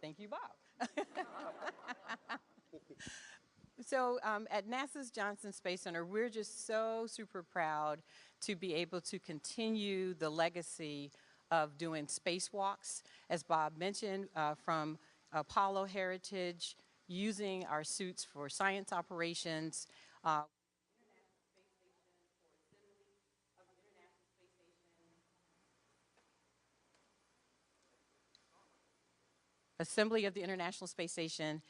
Thank you, Bob. So at NASA's Johnson Space Center, we're just so super proud to be able to continue the legacy of doing spacewalks, as Bob mentioned, from Apollo heritage, using our suits for science operations, assembly of the International Space Station,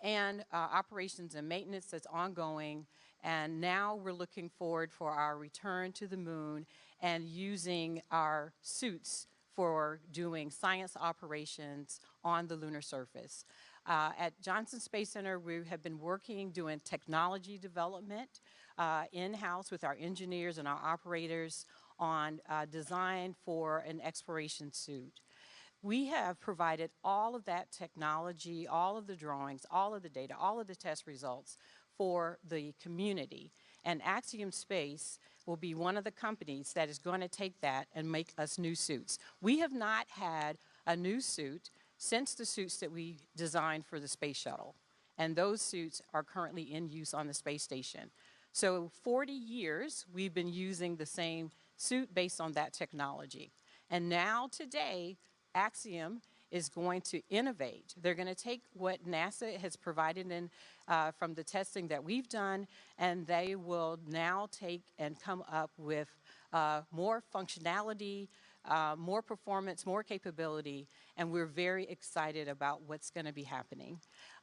and operations and maintenance that's ongoing. And now we're looking forward for our return to the moon and using our suits for doing science operations on the lunar surface. At Johnson Space Center, we have been working doing technology development in-house with our engineers and our operators on design for an exploration suit. We have provided all of that technology, all of the drawings, all of the data, all of the test results for the community. And Axiom Space will be one of the companies that is going to take that and make us new suits. We have not had a new suit since the suits that we designed for the space shuttle. And those suits are currently in use on the space station. So 40 years we've been using the same suit based on that technology. And now today, Axiom is going to innovate. They're going to take what NASA has provided in, from the testing that we've done, and they will now take and come up with more functionality, more performance, more capability, and we're very excited about what's going to be happening.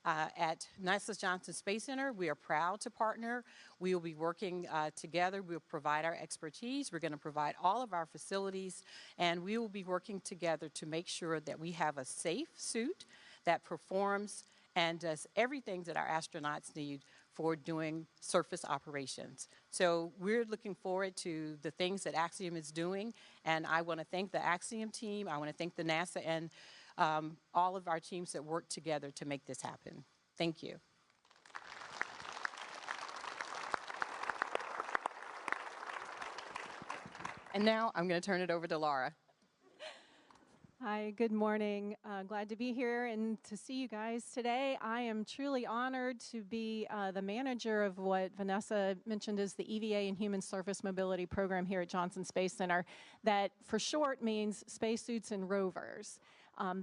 At NASA's Johnson Space Center, we are proud to partner. We will be working together. We'll provide our expertise. We're going to provide all of our facilities, and we will be working together to make sure that we have a safe suit that performs and does everything that our astronauts need for doing surface operations. So we're looking forward to the things that Axiom is doing, and I want to thank the Axiom team. I want to thank the NASA and all of our teams that work together to make this happen. Thank you. And now I'm going to turn it over to Laura. Hi, good morning. Glad to be here and to see you guys today. I am truly honored to be the manager of what Vanessa mentioned as the EVA and Human Surface Mobility Program here at Johnson Space Center. That for short means spacesuits and rovers.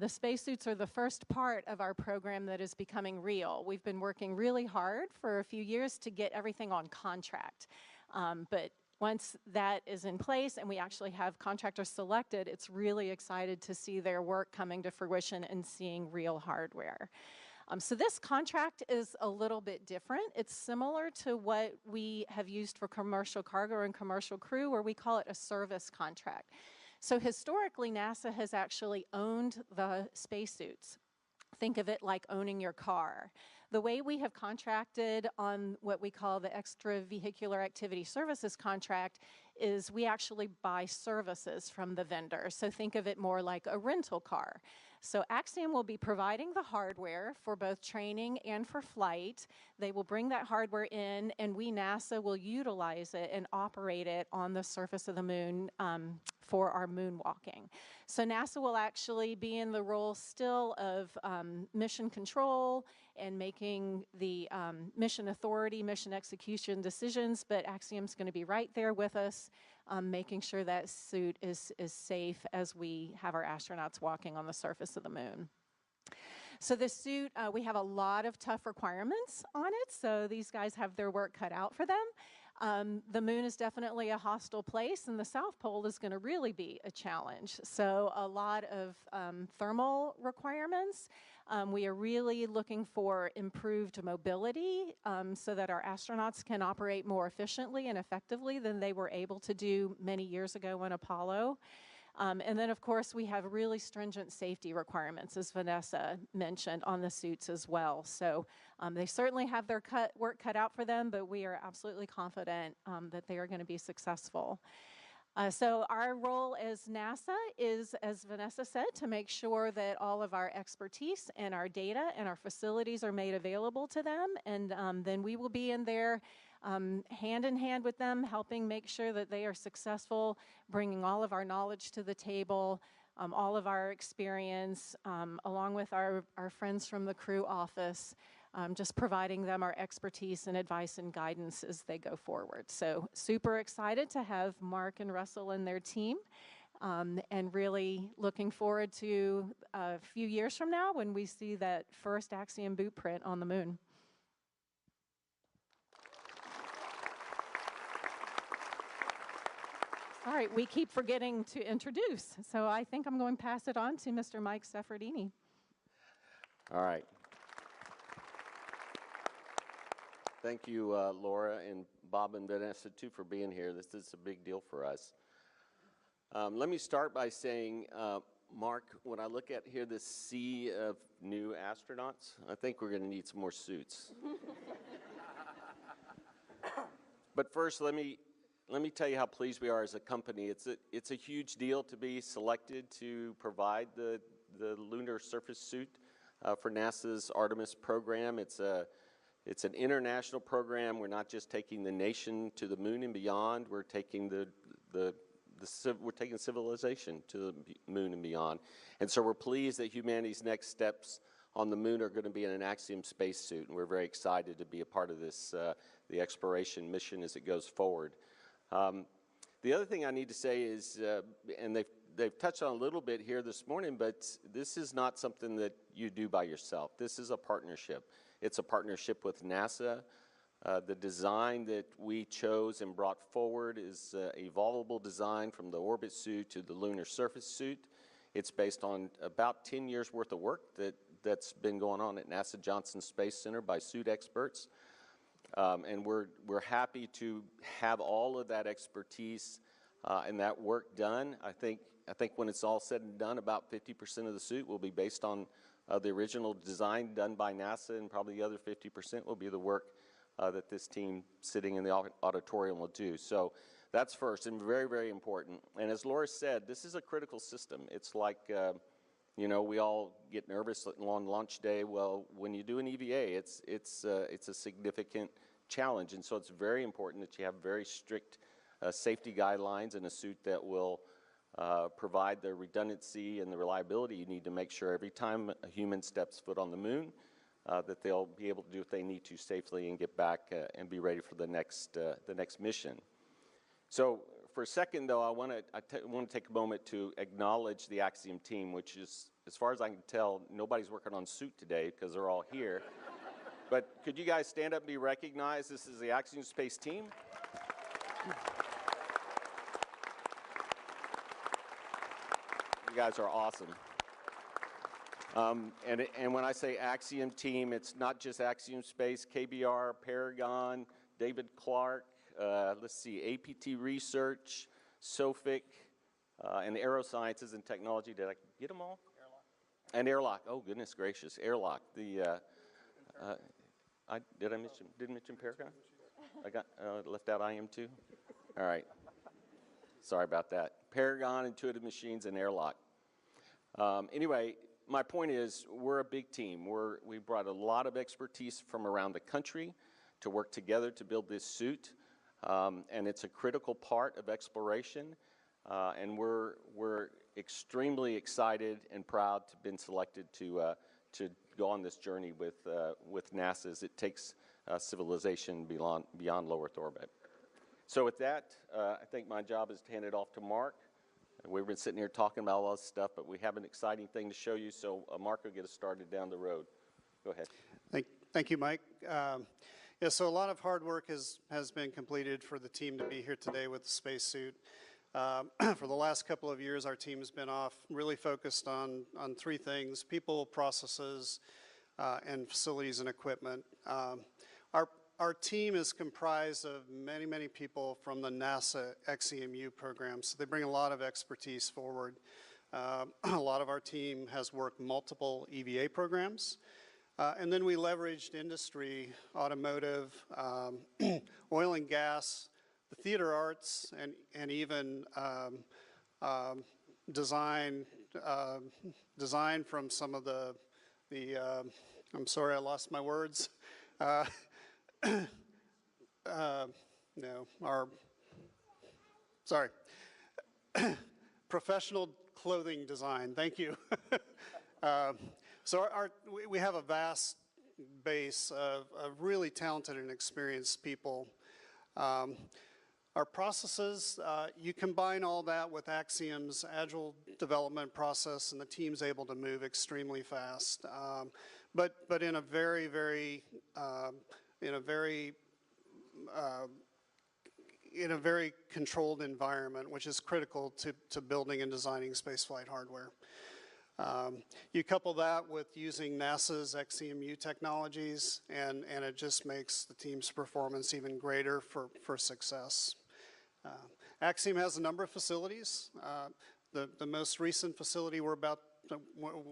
The spacesuits are the first part of our program that is becoming real. We've been working really hard for a few years to get everything on contract. But once that is in place and we actually have contractors selected, it's really excited to see their work coming to fruition and seeing real hardware. So this contract is a little bit different. It's similar to what we have used for commercial cargo and commercial crew, where we call it a service contract. So historically, NASA has actually owned the spacesuits. Think of it like owning your car. The way we have contracted on what we call the extravehicular activity services contract is we actually buy services from the vendor. So think of it more like a rental car. So Axiom will be providing the hardware for both training and for flight. They will bring that hardware in, and we, NASA, will utilize it and operate it on the surface of the moon for our moonwalking. So NASA will actually be in the role still of mission control and making the mission authority, mission execution decisions, but Axiom's going to be right there with us, making sure that suit is safe as we have our astronauts walking on the surface of the moon. So this suit, we have a lot of tough requirements on it, so these guys have their work cut out for them. The moon is definitely a hostile place, and the South Pole is going to really be a challenge. So a lot of thermal requirements. We are really looking for improved mobility so that our astronauts can operate more efficiently and effectively than they were able to do many years ago on Apollo. And then, of course, we have really stringent safety requirements, as Vanessa mentioned, on the suits as well. So they certainly have their work cut out for them, but we are absolutely confident that they are going to be successful. So our role as NASA is, as Vanessa said, to make sure that all of our expertise and our data and our facilities are made available to them. And then we will be in there hand in hand with them, helping make sure that they are successful, bringing all of our knowledge to the table, all of our experience, along with our friends from the crew office, just providing them our expertise and advice and guidance as they go forward. So super excited to have Mark and Russell and their team, and really looking forward to a few years from now when we see that first Axiom boot print on the moon. All right, we keep forgetting to introduce, so I think I'm going to pass it on to Mr. Mike Sefferdini. All right. Thank you, Laura and Bob and Vanessa, too, for being here. This is a big deal for us. Let me start by saying, Mark, when I look at here this sea of new astronauts, I think we're going to need some more suits. But first, let me tell you how pleased we are as a company. It's a huge deal to be selected to provide the lunar surface suit for NASA's Artemis program. It's an international program. We're not just taking the nation to the moon and beyond. We're taking we're taking civilization to the moon and beyond. And so we're pleased that humanity's next steps on the moon are going to be in an Axiom spacesuit, and we're very excited to be a part of this, the exploration mission as it goes forward. The other thing I need to say is, and they've touched on a little bit here this morning, but this is not something that you do by yourself. This is a partnership. It's a partnership with NASA. The design that we chose and brought forward is a evolvable design from the orbit suit to the lunar surface suit. It's based on about 10 years worth of work that's been going on at NASA Johnson Space Center by suit experts. And we're happy to have all of that expertise and that work done. I think when it's all said and done, about 50% of the suit will be based on the original design done by NASA, and probably the other 50% will be the work that this team sitting in the auditorium will do. So that's first and very, very important. And as Laura said, this is a critical system. It's like, you know, we all get nervous on launch day. Well, when you do an EVA, it's a significant challenge. And so it's very important that you have very strict safety guidelines and a suit that will provide the redundancy and the reliability you need to make sure every time a human steps foot on the moon, that they'll be able to do what they need to safely and get back and be ready for the next mission. So for a second, though, I want to take a moment to acknowledge the Axiom team, which is, as far as I can tell, nobody's working on suit today because they're all here. But could you guys stand up and be recognized? This is the Axiom Space team. You guys are awesome. And when I say Axiom team, it's not just Axiom Space, KBR, Paragon, David Clark, let's see, APT Research, SOFIC, and Aerosciences and Technology. Did I get them all? Airlock. And Airlock. Oh, goodness gracious. Airlock. Didn't mention Paragon? I got left out IM too? All right. Sorry about that. Paragon, Intuitive Machines, and Airlock. Anyway, my point is we're a big team. We brought a lot of expertise from around the country to work together to build this suit. And it's a critical part of exploration. And we're extremely excited and proud to have been selected to go on this journey with NASA as it takes civilization beyond low Earth orbit. So with that, I think my job is to hand it off to Mark. We've been sitting here talking about all this stuff, but we have an exciting thing to show you, so Mark will get us started down the road. Go ahead. Thank you, Mike. Yeah, so a lot of hard work has been completed for the team to be here today with the spacesuit. For the last couple of years, our team has been off really focused on three things: people, processes, and facilities and equipment. Our team is comprised of many, many people from the NASA XEMU program, so they bring a lot of expertise forward. A lot of our team has worked multiple EVA programs. And then we leveraged industry, automotive, oil and gas, the theater arts, and even design from some of the I'm sorry, I lost my words. Professional clothing design. Thank you. So we have a vast base of really talented and experienced people. Our processes, you combine all that with Axiom's agile development process, and the team's able to move extremely fast. But in a very controlled environment, which is critical to building and designing spaceflight hardware. You couple that with using NASA's XCMU technologies, and it just makes the team's performance even greater for success. Axiom has a number of facilities. The most recent facility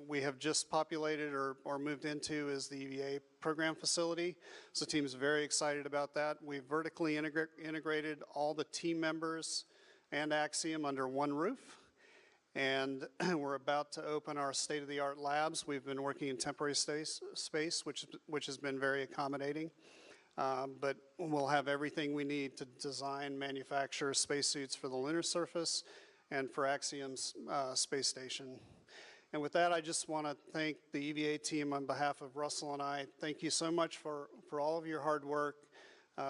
we have just populated or moved into is the EVA program facility. So the team is very excited about that. We've vertically integrated all the team members and Axiom under one roof. And we're about to open our state-of-the-art labs. We've been working in temporary space, which has been very accommodating. But we'll have everything we need to design, manufacture spacesuits for the lunar surface and for Axiom's space station. And with that, I just want to thank the EVA team on behalf of Russell and I. Thank you so much for all of your hard work.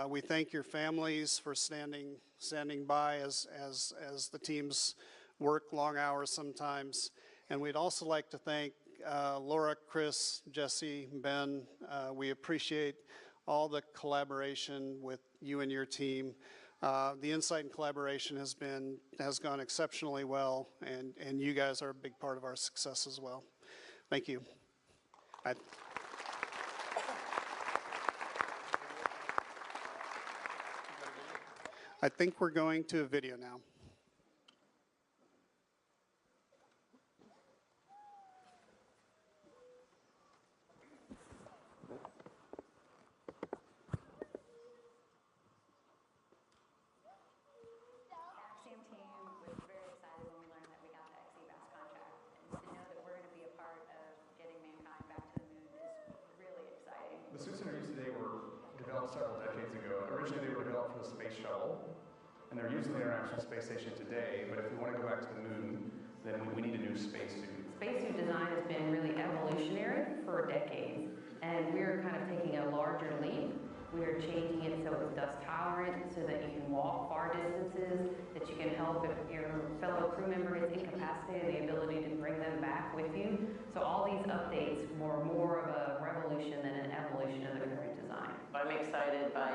We thank your families for standing by as the teams work long hours sometimes. And we'd also like to thank Laura, Chris, Jesse, Ben. We appreciate all the collaboration with you and your team. The insight and collaboration has gone exceptionally well, and you guys are a big part of our success as well. Thank you. I think we're going to a video now. Several decades ago. Originally, they were developed for the space shuttle, and they're used in the International Space Station today, but if we want to go back to the moon, then we need a new spacesuit. Spacesuit design has been really evolutionary for decades, and we're kind of taking a larger leap. We're changing it so it's dust tolerant, so that you can walk far distances, that you can help if your fellow crew member is incapacitated, the ability to bring them back with you. So all these updates were more of a revolution than an evolution of the current design. I'm excited by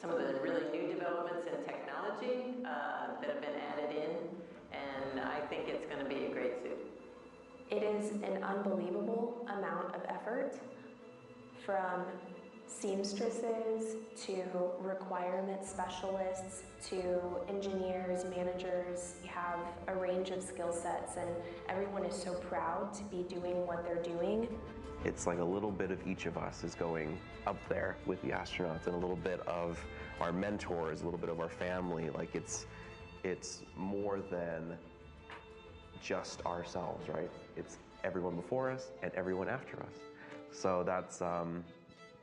some of the really new developments in technology that have been added in, and I think it's going to be a great suit. It is an unbelievable amount of effort, from seamstresses to requirement specialists to engineers, managers. You have a range of skill sets, and everyone is so proud to be doing what they're doing. It's like a little bit of each of us is going up there with the astronauts, and a little bit of our mentors, a little bit of our family. Like it's more than just ourselves, right? It's everyone before us and everyone after us. So that's,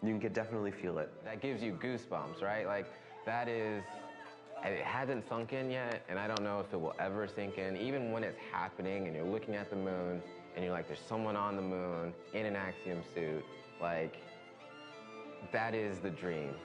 you can definitely feel it. That gives you goosebumps, right? Like that is, it hasn't sunk in yet, and I don't know if it will ever sink in. Even when it's happening and you're looking at the moon, and you're like, there's someone on the moon in an Axiom suit, like, that is the dream.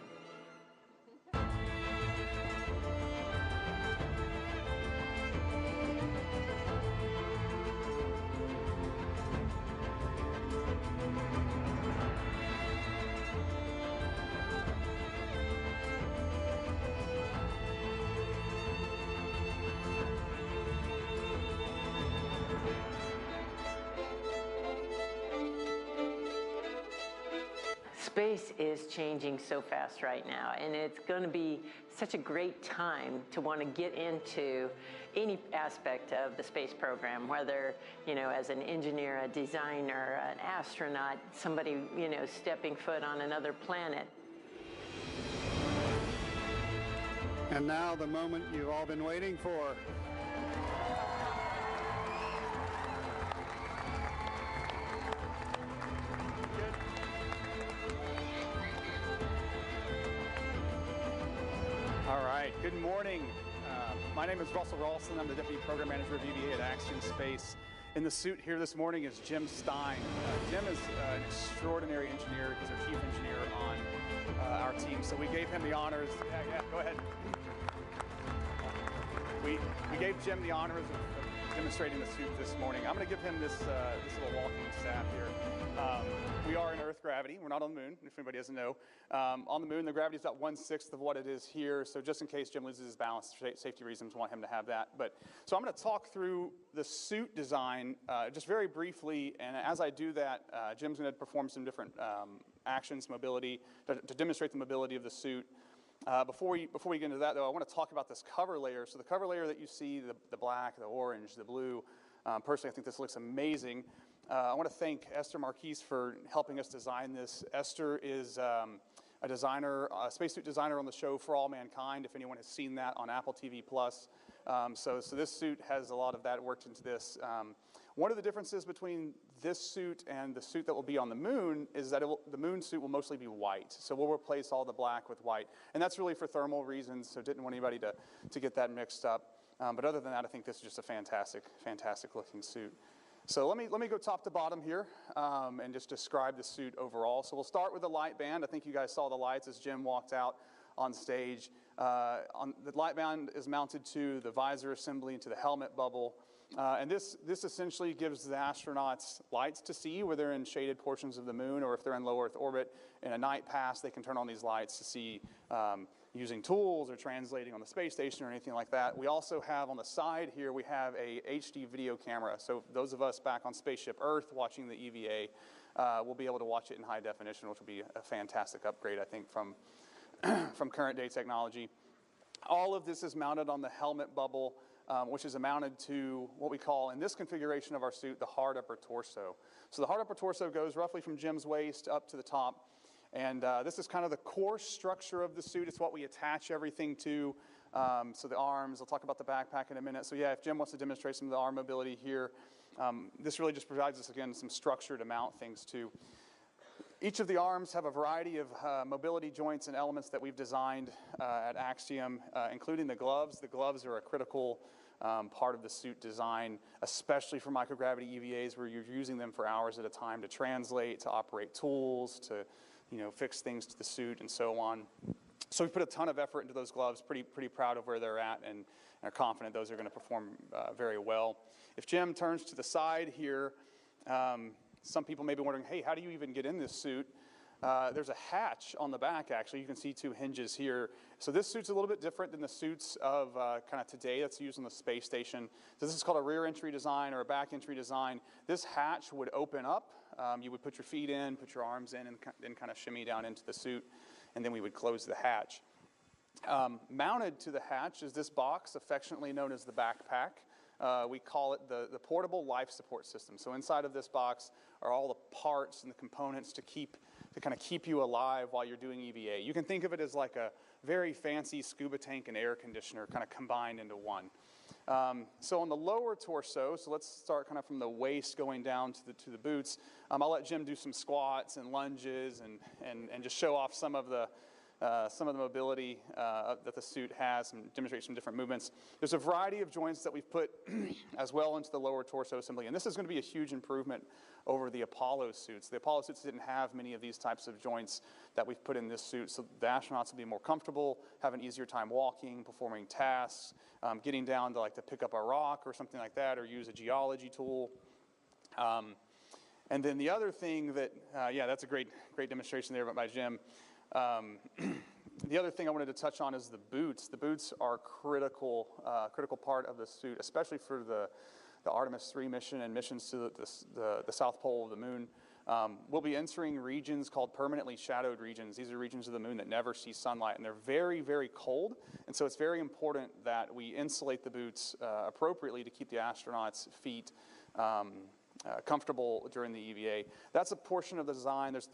Space is changing so fast right now, and it's going to be such a great time to want to get into any aspect of the space program, whether, you know, as an engineer, a designer, an astronaut, somebody, you know, stepping foot on another planet. And now the moment you've all been waiting for. All right, good morning. My name is Russell Ralston. I'm the Deputy Program Manager of EVA at Axiom Space. In the suit here this morning is Jim Stein. Jim is an extraordinary engineer. He's our chief engineer on our team. So we gave him the honors. Yeah, go ahead. We gave Jim the honors of demonstrating the suit this morning. I'm going to give him this little walking staff here. We are in Earth gravity. We're not on the moon, if anybody doesn't know. On the moon, the gravity is about 1/6 of what it is here. So just in case Jim loses his balance, for safety reasons, want him to have that. So I'm going to talk through the suit design just very briefly. And as I do that, Jim's going to perform some different actions, mobility, to demonstrate the mobility of the suit. Before we get into that, though, I want to talk about this cover layer. So the cover layer that you see, the black, the orange, the blue, personally, I think this looks amazing. I want to thank Esther Marquise for helping us design this. Esther is a designer, a spacesuit designer on the show For All Mankind, if anyone has seen that on Apple TV+. So this suit has a lot of that worked into this. One of the differences between this suit and the suit that will be on the moon is that the moon suit will mostly be white. So we'll replace all the black with white. And that's really for thermal reasons, so didn't want anybody to get that mixed up. But other than that, I think this is just a fantastic, fantastic looking suit. So let me go top to bottom here and just describe the suit overall. So we'll start with the light band. I think you guys saw the lights as Jim walked out on stage. The light band is mounted to the visor assembly and to the helmet bubble. And this essentially gives the astronauts lights to see where they're in shaded portions of the moon, or if they're in low Earth orbit. In a night pass, they can turn on these lights to see using tools or translating on the space station or anything like that. We also have on the side here, we have a HD video camera. So those of us back on Spaceship Earth watching the EVA will be able to watch it in high definition, which will be a fantastic upgrade, I think, from current day technology. All of this is mounted on the helmet bubble, which is mounted to what we call, in this configuration of our suit, the hard upper torso. So the hard upper torso goes roughly from Jim's waist up to the top. And this is kind of the core structure of the suit. It's what we attach everything to. So the arms, I'll talk about the backpack in a minute. So yeah, if Jim wants to demonstrate some of the arm mobility here, this really just provides us, again, some structure to mount things to. Each of the arms have a variety of mobility joints and elements that we've designed at Axiom, including the gloves. The gloves are a critical part of the suit design, especially for microgravity EVAs, where you're using them for hours at a time to translate, to operate tools, to fix things to the suit and so on. So we put a ton of effort into those gloves, pretty proud of where they're at, and are confident those are going to perform very well. If Jim turns to the side here, some people may be wondering, hey, how do you even get in this suit? There's a hatch on the back, actually. You can see two hinges here. So this suit's a little bit different than the suits of kind of today that's used on the space station. So this is called a rear entry design or a back entry design. This hatch would open up. You would put your feet in, put your arms in, and then kind of shimmy down into the suit, and then we would close the hatch. Mounted to the hatch is this box, affectionately known as the backpack. We call it the portable life support system. So inside of this box are all the parts and the components to kind of keep you alive while you're doing EVA. You can think of it as like a very fancy scuba tank and air conditioner kind of combined into one. So on the lower torso, so let's start kind of from the waist going down to the boots. I'll let Jim do some squats and lunges and just show off some of the mobility that the suit has and demonstrate some different movements. There's a variety of joints that we've put as well into the lower torso assembly, and this is going to be a huge improvement over the Apollo suits. The Apollo suits didn't have many of these types of joints that we've put in this suit, so the astronauts will be more comfortable, have an easier time walking, performing tasks, getting down to pick up a rock or something like that, or use a geology tool. And then the other thing that, yeah, that's a great demonstration there by Jim. The other thing I wanted to touch on is the boots. The boots are critical part of the suit, especially for the Artemis 3 mission and missions to the South Pole of the moon. We'll be entering regions called permanently shadowed regions. These are regions of the moon that never see sunlight, and they're very, very cold. And so it's very important that we insulate the boots appropriately to keep the astronauts' feet comfortable during the EVA. That's a portion of the design. There's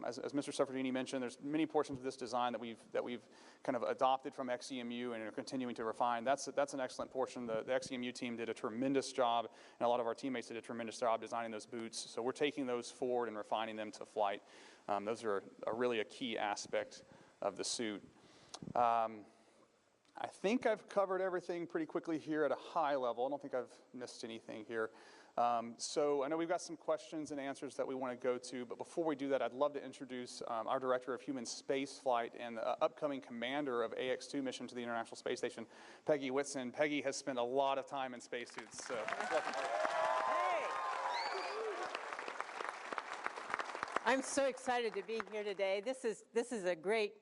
as Mr. Suffredini mentioned, there's many portions of this design that we've kind of adopted from XEMU and are continuing to refine. That's an excellent portion. The XEMU team did a tremendous job, and a lot of our teammates did a tremendous job designing those boots. So we're taking those forward and refining them to flight. Those are really a key aspect of the suit. I think I've covered everything pretty quickly here at a high level. I don't think I've missed anything here. So I know we've got some questions and answers that we want to go to, but before we do that, I'd love to introduce our Director of Human Spaceflight and upcoming commander of AX-2 mission to the International Space Station, Peggy Whitson. Peggy has spent a lot of time in spacesuits, so welcome. I'm so excited to be here today. This is a great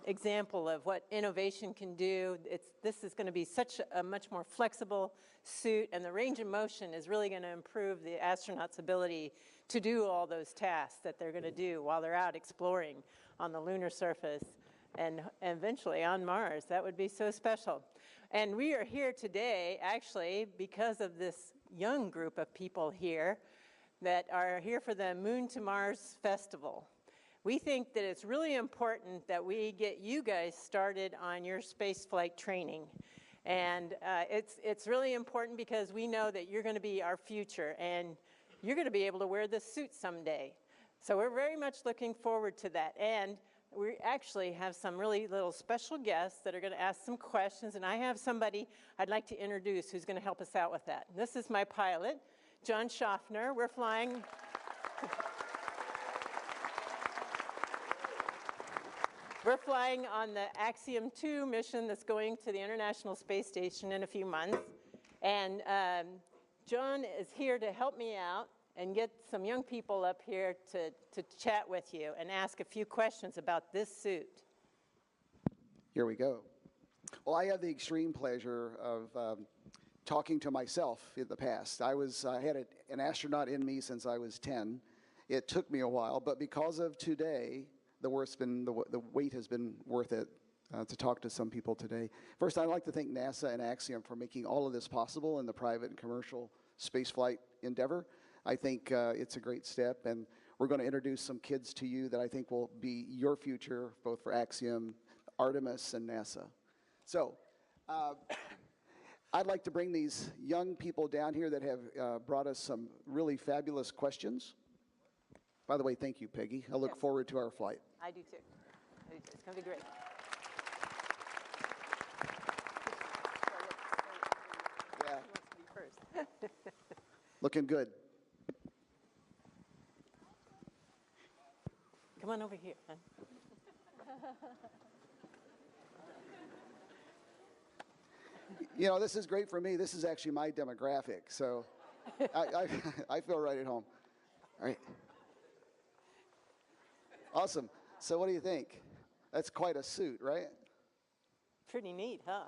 example of what innovation can do. This is going to be such a much more flexible suit, and the range of motion is really going to improve the astronauts' ability to do all those tasks that they're going to do while they're out exploring on the lunar surface and eventually on Mars. That would be so special. And we are here today actually because of this young group of people here that are here for the Moon to Mars Festival. We think that it's really important that we get you guys started on your spaceflight training. And it's really important because we know that you're going to be our future and you're going to be able to wear this suit someday. So we're very much looking forward to that. And we actually have some really little special guests that are going to ask some questions. And I have somebody I'd like to introduce who's going to help us out with that. This is my pilot, John Schaffner. We're flying. We're flying on the Axiom 2 mission that's going to the International Space Station in a few months. And John is here to help me out and get some young people up here to chat with you and ask a few questions about this suit. Here we go. Well, I have the extreme pleasure of talking to myself in the past. I had an astronaut in me since I was 10. It took me a while, but because of today, the wait has been worth it to talk to some people today. First, I'd like to thank NASA and Axiom for making all of this possible in the private and commercial spaceflight endeavor. I think it's a great step, and we're going to introduce some kids to you that I think will be your future, both for Axiom, Artemis, and NASA. So, I'd like to bring these young people down here that have brought us some really fabulous questions. By the way, thank you, Peggy. I look forward to our flight. I do too. It's going to be great. Yeah. Looking good. Come on over here, hon. You know, this is great for me. This is actually my demographic, so I feel right at home. All right. Awesome. So what do you think? That's quite a suit, right? Pretty neat, huh?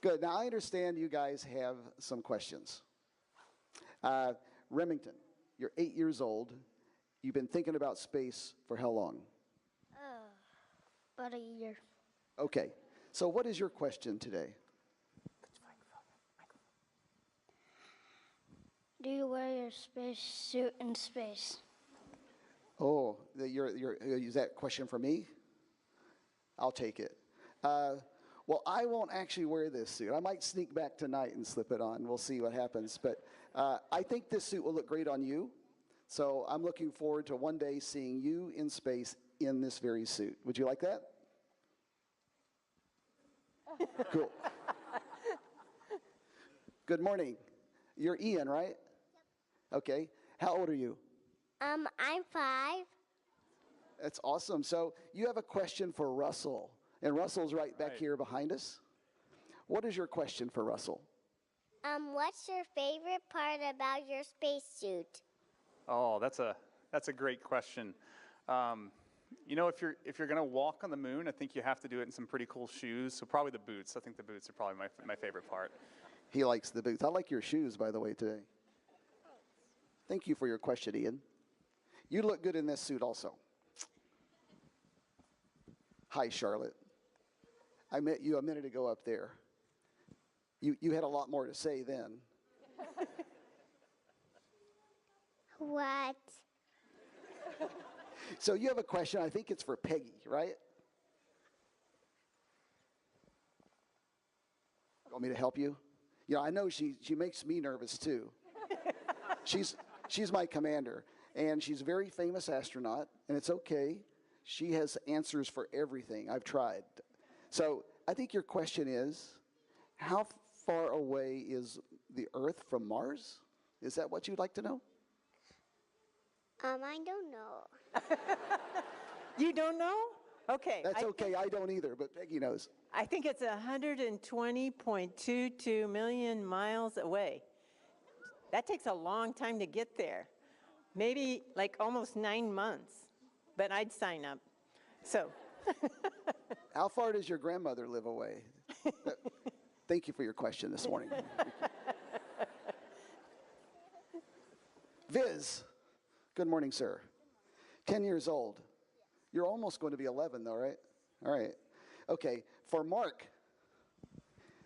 Good. Now, I understand you guys have some questions. Remington, you're 8 years old. You've been thinking about space for how long? About a year. Okay. So what is your question today? Do you wear your space suit in space? Oh, is that question for me? I'll take it. Well, I won't actually wear this suit. I might sneak back tonight and slip it on. We'll see what happens. But I think this suit will look great on you. So I'm looking forward to one day seeing you in space in this very suit. Would you like that? Cool. Good morning. You're Ian, right? Okay. How old are you? I'm 5. That's awesome. So you have a question for Russell. And Russell's right back here behind us. What is your question for Russell? What's your favorite part about your spacesuit? Oh, that's a great question. You know, if you're going to walk on the moon, I think you have to do it in some pretty cool shoes. So probably the boots. I think the boots are probably my favorite part. He likes the boots. I like your shoes, by the way, today. Thank you for your question, Ian. You look good in this suit also. Hi, Charlotte. I met you a minute ago up there. You had a lot more to say then. What? So you have a question. I think it's for Peggy, right? Want me to help you? You know, I know she makes me nervous too. She's my commander, and she's a very famous astronaut, and it's okay. She has answers for everything. I've tried. So I think your question is, how far away is the Earth from Mars? Is that what you'd like to know? I don't know. You don't know? Okay. That's okay. I don't either, but Peggy knows. I think it's 120.22 million miles away. That takes a long time to get there. Maybe like almost 9 months, but I'd sign up. So. How far does your grandmother live away? Thank you for your question this morning. Viz, good morning, sir. 10 years old. You're almost going to be 11, though, right? All right. Okay, for Mark.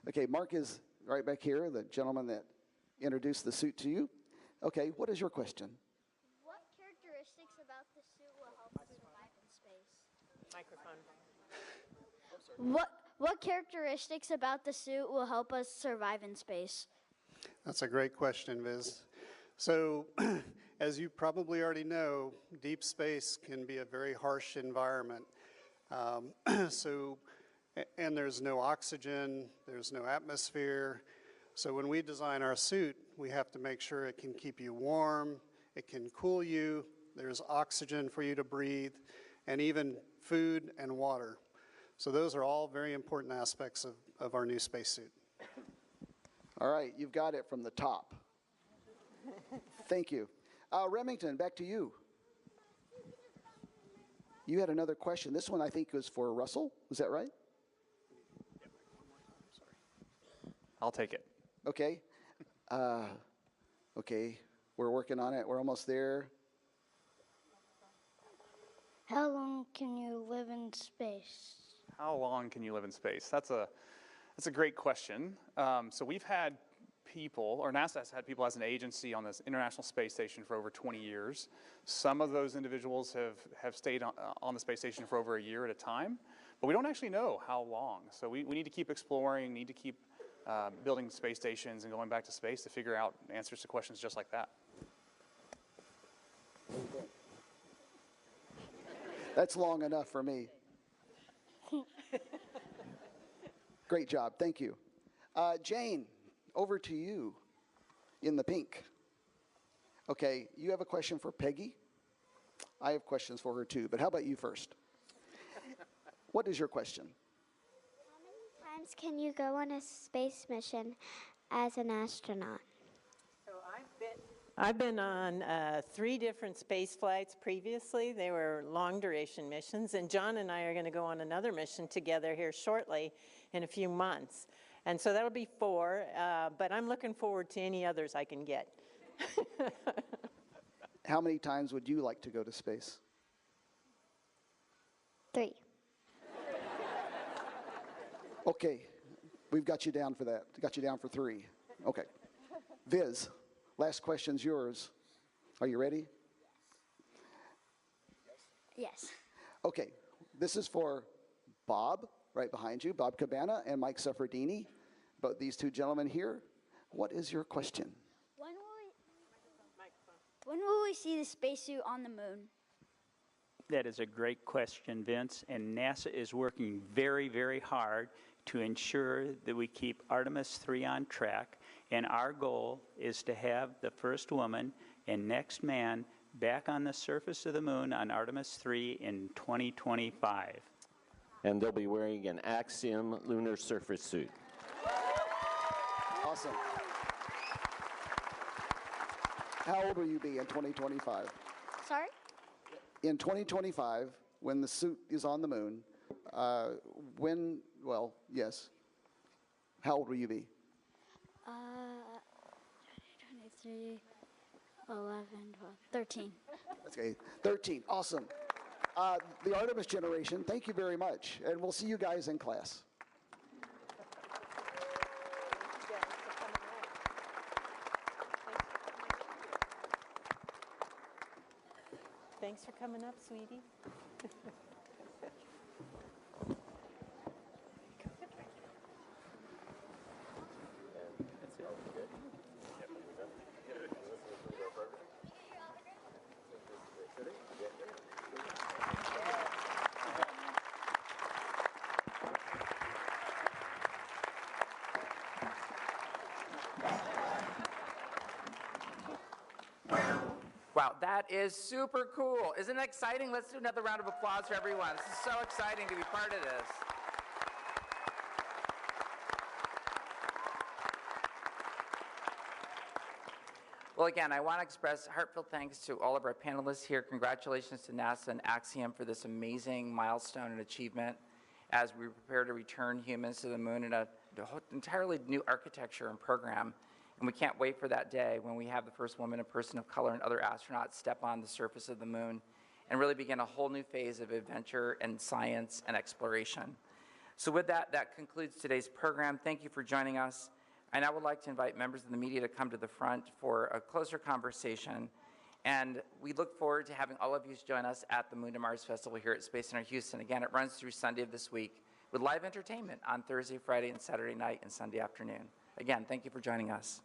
Okay, Mark is right back here, the gentleman that introduced the suit to you. Okay, what is your question? What characteristics about the suit will help us survive in space? Microphone. What characteristics about the suit will help us survive in space? That's a great question, Viz. So, as you probably already know, deep space can be a very harsh environment. And there's no oxygen, there's no atmosphere. So when we design our suit, we have to make sure it can keep you warm, it can cool you, there's oxygen for you to breathe, and even food and water. So those are all very important aspects of our new spacesuit. All right, you've got it from the top. Thank you. Remington, back to you. You had another question. This one I think was for Russell. Was that right? I'll take it. Okay. Okay, we're working on it. We're almost there. How long can you live in space? How long can you live in space? That's a great question. So we've had people, or NASA has had people as an agency on this International Space Station for over 20 years. Some of those individuals have stayed on the space station for over a year at a time, but we don't actually know how long. So we need to keep exploring, need to keep building space stations and going back to space to figure out answers to questions just like that. That's long enough for me. Great job. Thank you. Jane, over to you in the pink. Okay, you have a question for Peggy. I have questions for her too, but how about you first? What is your question? How many times can you go on a space mission as an astronaut? So I've been on 3 different space flights previously. They were long duration missions, and John and I are going to go on another mission together here shortly in a few months. And so that'll be 4, but I'm looking forward to any others I can get. How many times would you like to go to space? 3. Okay, we've got you down for that. Got you down for 3. Okay. Viz, last question's yours. Are you ready? Yes. Okay, this is for Bob, right behind you, Bob Cabana and Mike Suffredini, but these 2 gentlemen here. What is your question? When will we see the spacesuit on the moon? That is a great question, Vince, and NASA is working very, very hard to ensure that we keep Artemis 3 on track, and our goal is to have the first woman and next man back on the surface of the moon on Artemis 3 in 2025. And they'll be wearing an Axiom lunar surface suit. Awesome. How old will you be in 2025? Sorry? In 2025, when the suit is on the moon, yes. How old will you be? 23, 11, 12, 13. Okay, 13, awesome. The Artemis generation, thank you very much, and we'll see you guys in class. Thanks for coming up, sweetie. Wow, that is super cool. Isn't it exciting? Let's do another round of applause for everyone. This is so exciting to be part of this. Well, again, I want to express heartfelt thanks to all of our panelists here. Congratulations to NASA and Axiom for this amazing milestone and achievement as we prepare to return humans to the moon in an entirely new architecture and program. And we can't wait for that day when we have the first woman and person of color and other astronauts step on the surface of the moon and really begin a whole new phase of adventure and science and exploration. So with that, that concludes today's program. Thank you for joining us. I now would like to invite members of the media to come to the front for a closer conversation. And we look forward to having all of you join us at the Moon to Mars Festival here at Space Center Houston. Again, it runs through Sunday of this week with live entertainment on Thursday, Friday, and Saturday night and Sunday afternoon. Again, thank you for joining us.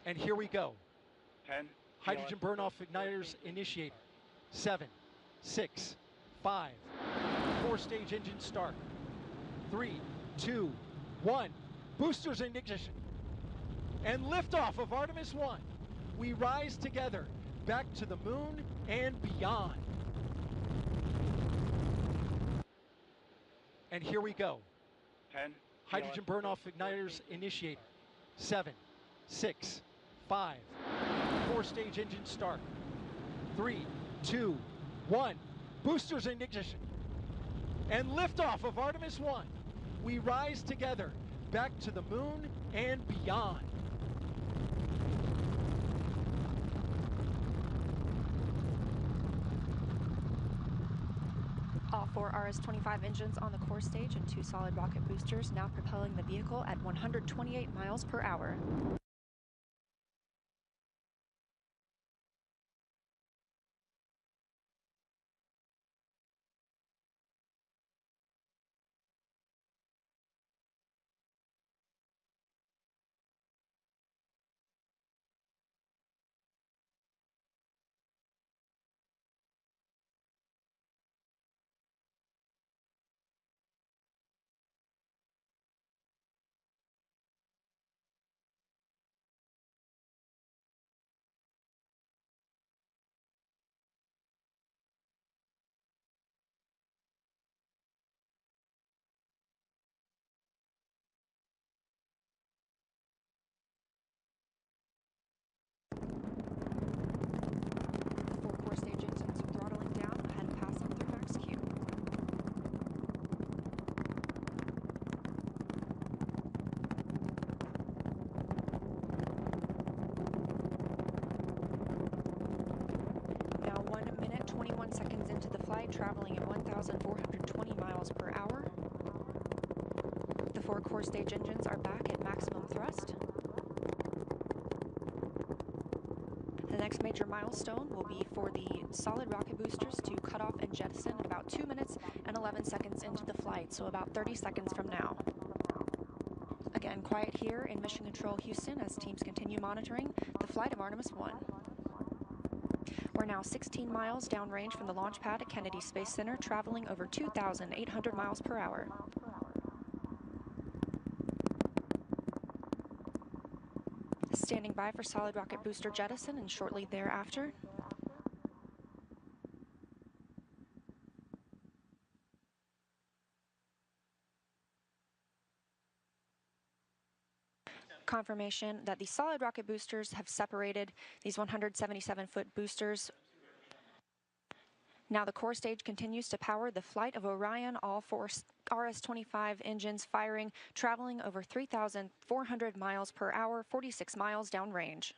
And here we go. 10. Hydrogen burn-off igniters initiated. 7, 6, 5. 4-stage engine start. 3, 2, 1. Boosters in ignition. And liftoff of Artemis 1. We rise together back to the moon and beyond. And here we go. 10. Hydrogen burn-off igniters initiated. 7, 6, 5. 4-stage engine start. 3, 2, 1. Boosters in ignition. And liftoff of Artemis 1. We rise together back to the moon and beyond. All 4 RS-25 engines on the core stage and 2 solid rocket boosters now propelling the vehicle at 128 miles per hour. Traveling at 1,420 miles per hour. The 4 core stage engines are back at maximum thrust. The next major milestone will be for the solid rocket boosters to cut off and jettison at about 2 minutes and 11 seconds into the flight, so about 30 seconds from now. Again, quiet here in Mission Control Houston as teams continue monitoring the flight of Artemis 1. We're now 16 miles downrange from the launch pad at Kennedy Space Center, traveling over 2,800 miles per hour. Standing by for solid rocket booster jettison and shortly thereafter. Confirmation that the solid rocket boosters have separated these 177-foot boosters. Now the core stage continues to power the flight of Orion, all 4 RS-25 engines firing, traveling over 3,400 miles per hour, 46 miles downrange.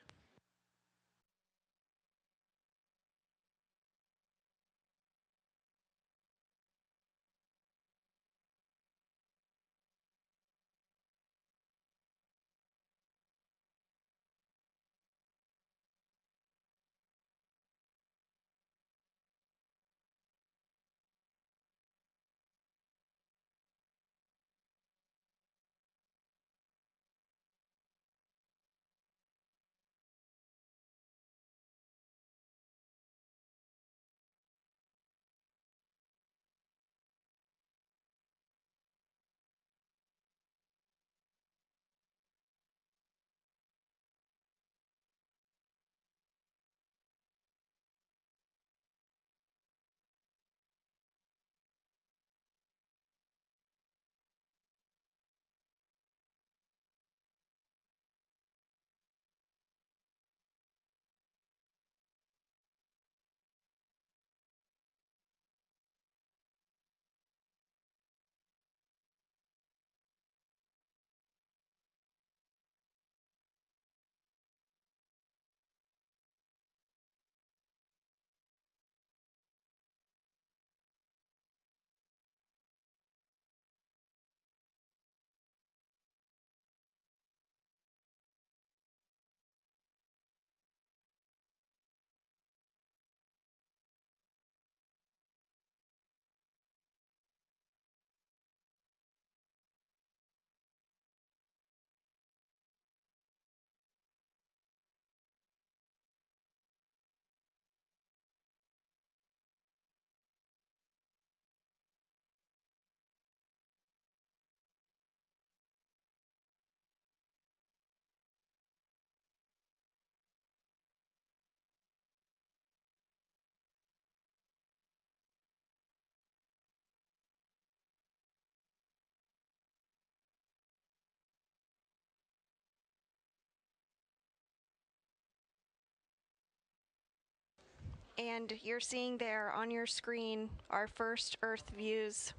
And you're seeing there on your screen our first Earth views.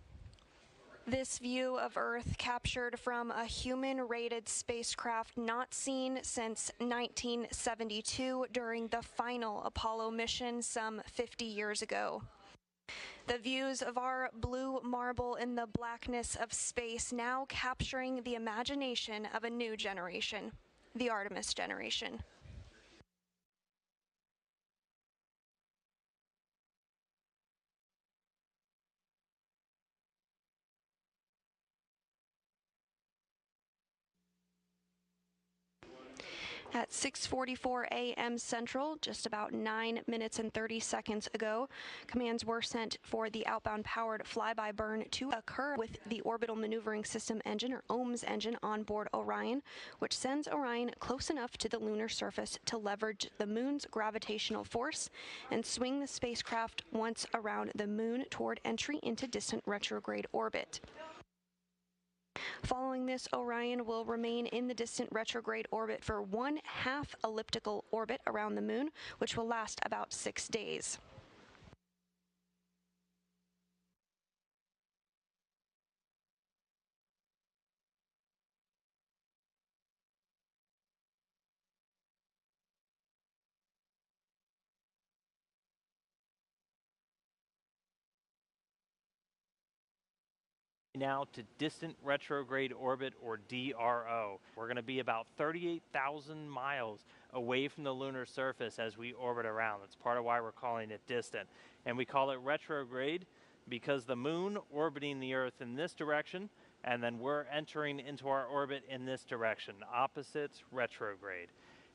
This view of Earth captured from a human-rated spacecraft not seen since 1972 during the final Apollo mission some 50 years ago. The views of our blue marble in the blackness of space now capturing the imagination of a new generation, the Artemis generation. At 6:44 a.m. Central, just about 9 minutes and 30 seconds ago, commands were sent for the outbound powered flyby burn to occur with the Orbital Maneuvering System engine, or OMS engine, on board Orion, which sends Orion close enough to the lunar surface to leverage the moon's gravitational force and swing the spacecraft once around the moon toward entry into distant retrograde orbit. Following this, Orion will remain in the distant retrograde orbit for 1/2 elliptical orbit around the moon, which will last about 6 days. Now to distant retrograde orbit, or DRO. We're going to be about 38,000 miles away from the lunar surface as we orbit around. That's part of why we're calling it distant. And we call it retrograde because the moon orbiting the Earth in this direction, and then we're entering into our orbit in this direction. Opposites, retrograde.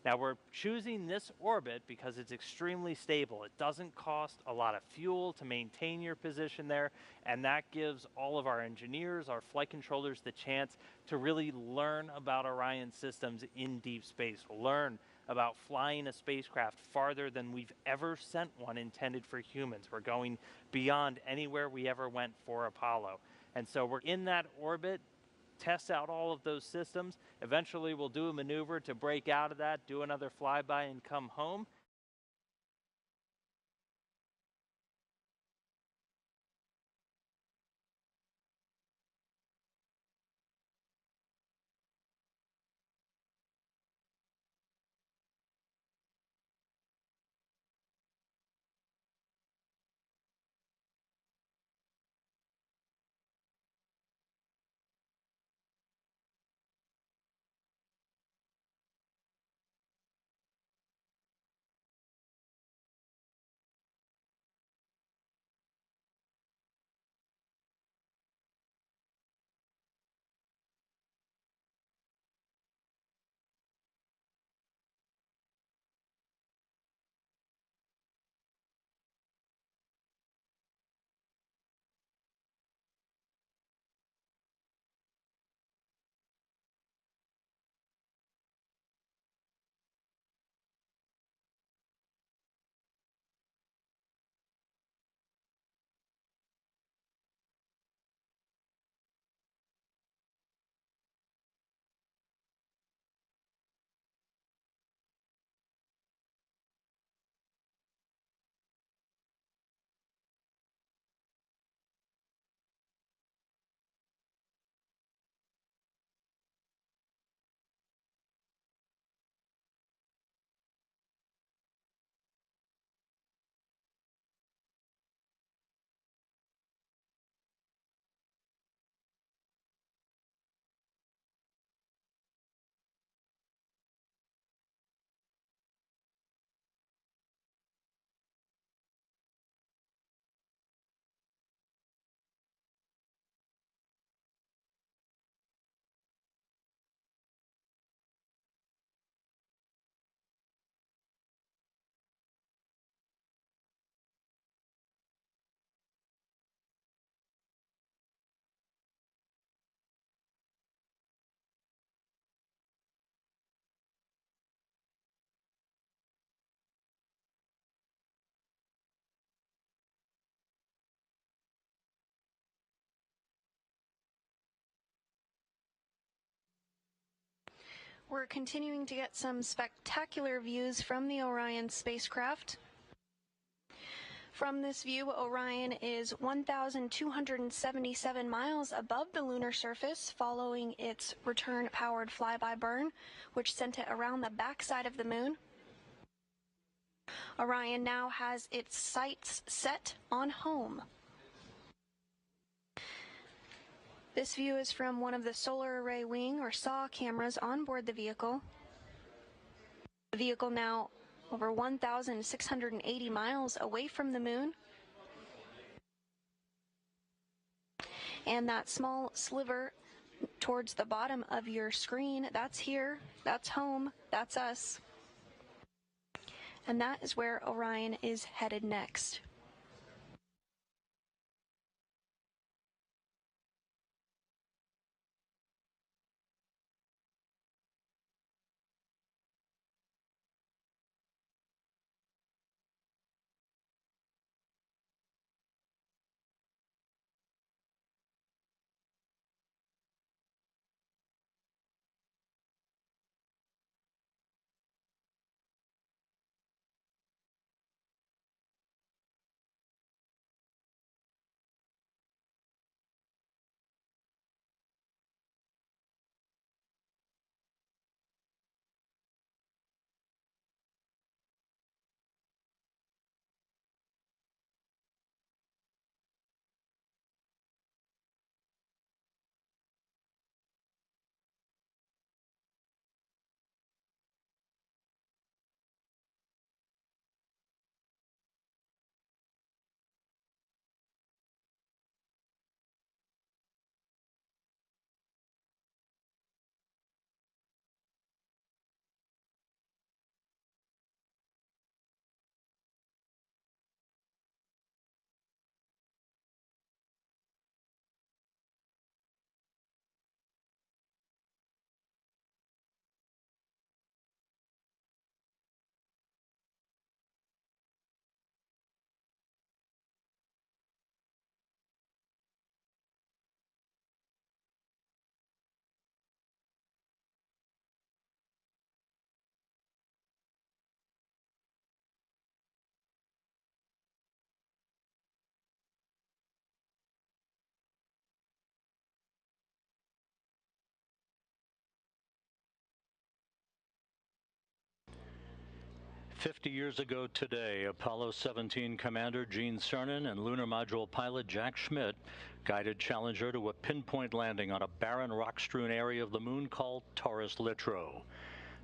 Now we're choosing this orbit because it's extremely stable. It doesn't cost a lot of fuel to maintain your position there, and that gives all of our engineers, our flight controllers, the chance to really learn about Orion systems in deep space, learn about flying a spacecraft farther than we've ever sent one intended for humans. We're going beyond anywhere we ever went for Apollo. And so we're in that orbit, test out all of those systems. Eventually we'll do a maneuver to break out of that, do another flyby, and come home. We're continuing to get some spectacular views from the Orion spacecraft. From this view, Orion is 1,277 miles above the lunar surface following its return-powered fly-by-burn, which sent it around the backside of the moon. Orion now has its sights set on home. This view is from one of the solar array wing or SAW cameras on board the vehicle. The vehicle now over 1,680 miles away from the moon. And that small sliver towards the bottom of your screen, that's here, that's home, that's us. And that is where Orion is headed next. "50 years ago today, Apollo 17 Commander Gene Cernan and Lunar Module pilot Jack Schmitt guided Challenger to a pinpoint landing on a barren rock-strewn area of the moon called Taurus Littrow.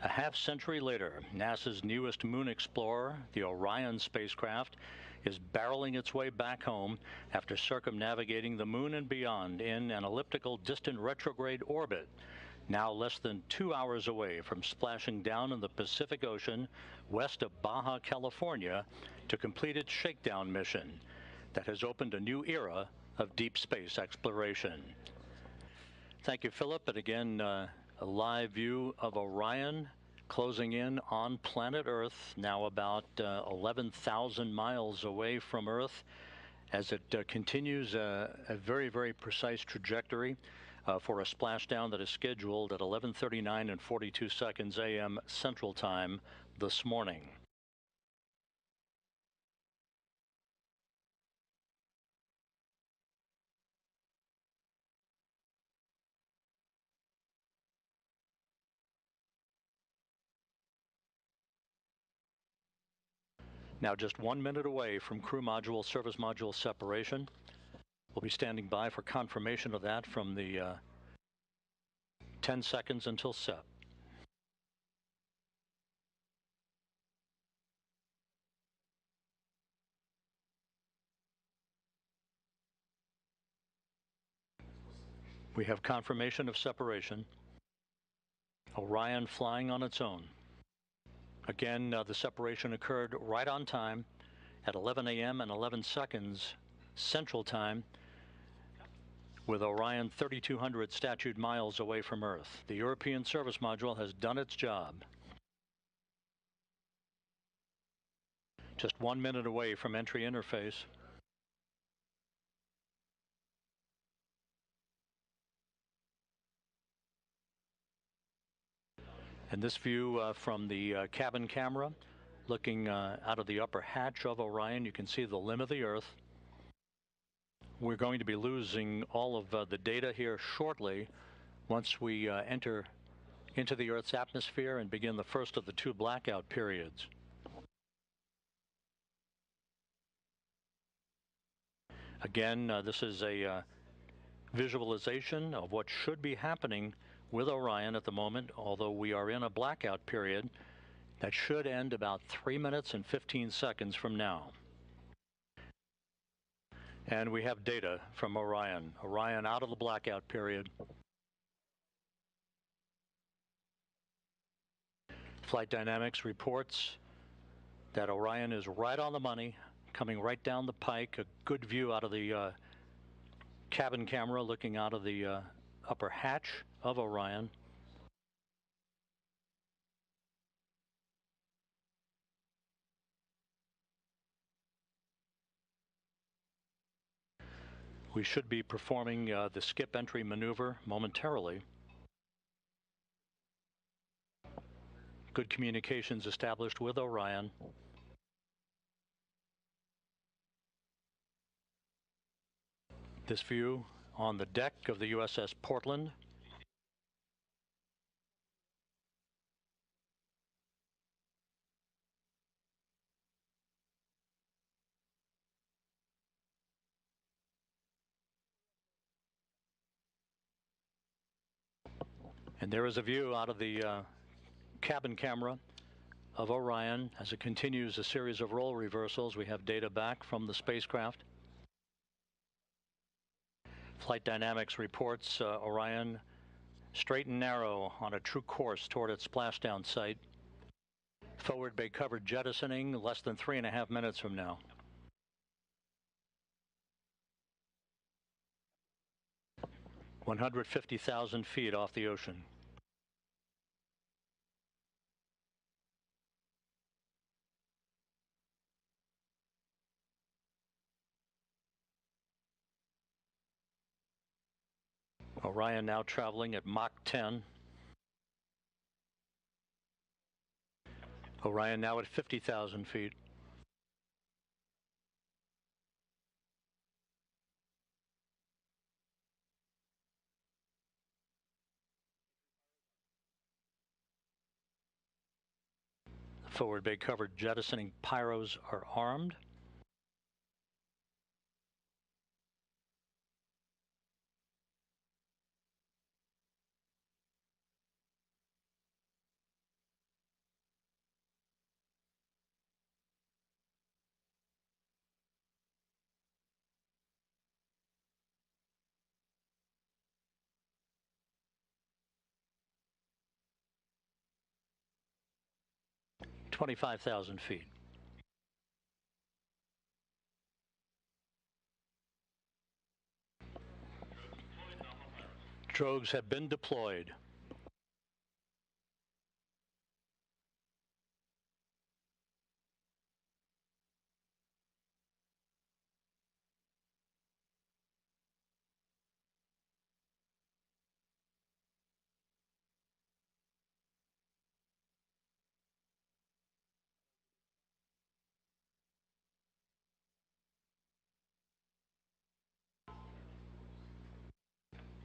A half-century later, NASA's newest moon explorer, the Orion spacecraft, is barreling its way back home after circumnavigating the moon and beyond in an elliptical distant retrograde orbit, now less than 2 hours away from splashing down in the Pacific Ocean west of Baja, California, to complete its shakedown mission that has opened a new era of deep space exploration." Thank you, Philip. And again, a live view of Orion closing in on planet Earth, now about 11,000 miles away from Earth, as it continues a very, very precise trajectory for a splashdown that is scheduled at 11:39 and 42 seconds a.m. Central Time this morning. Now just 1 minute away from crew module, service module separation. We'll be standing by for confirmation of that from the 10 seconds until SEP. We have confirmation of separation. Orion flying on its own. Again, the separation occurred right on time at 11 a.m. and 11 seconds Central Time, with Orion 3,200 statute miles away from Earth. The European service module has done its job. Just 1 minute away from entry interface. And this view from the cabin camera looking out of the upper hatch of Orion. You can see the limb of the Earth. We're going to be losing all of the data here shortly once we enter into the Earth's atmosphere and begin the first of the 2 blackout periods. Again, this is a visualization of what should be happening with Orion at the moment, although we are in a blackout period that should end about 3 minutes and 15 seconds from now. And we have data from Orion. Orion out of the blackout period. Flight Dynamics reports that Orion is right on the money, coming right down the pike. A good view out of the cabin camera looking out of the upper hatch of Orion. We should be performing the skip entry maneuver momentarily. Good communications established with Orion. This view on the deck of the USS Portland. And there is a view out of the cabin camera of Orion as it continues a series of role reversals. We have data back from the spacecraft. Flight Dynamics reports Orion straight and narrow on a true course toward its splashdown site. Forward bay covered jettisoning less than 3.5 minutes from now. $150,000 feet off the ocean. Orion now traveling at Mach 10. Orion now at 50,000 feet. Forward bay covered jettisoning pyros are armed. $25,000 feet. Drogues have been deployed.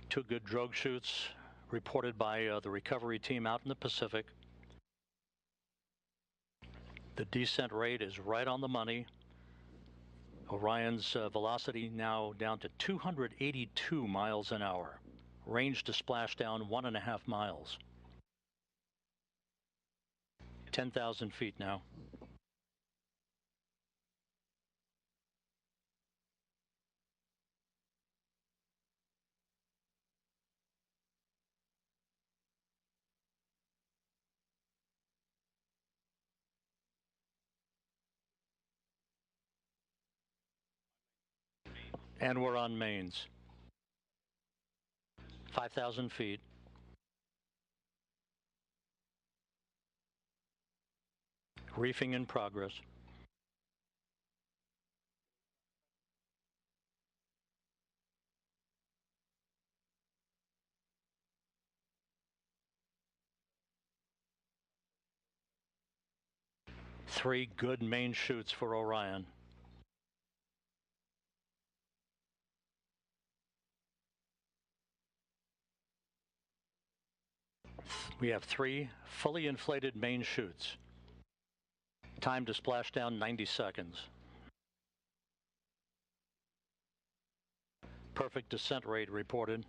Two good drogue shoots reported by the recovery team out in the Pacific. The descent rate is right on the money. Orion's velocity now down to 282 miles an hour. Range to splash down 1.5 miles. 10,000 feet now. And we're on mains. 5,000 feet. Reefing in progress. 3 good main chutes for Orion. We have 3 fully inflated main chutes. Time to splashdown 90 seconds. Perfect descent rate reported.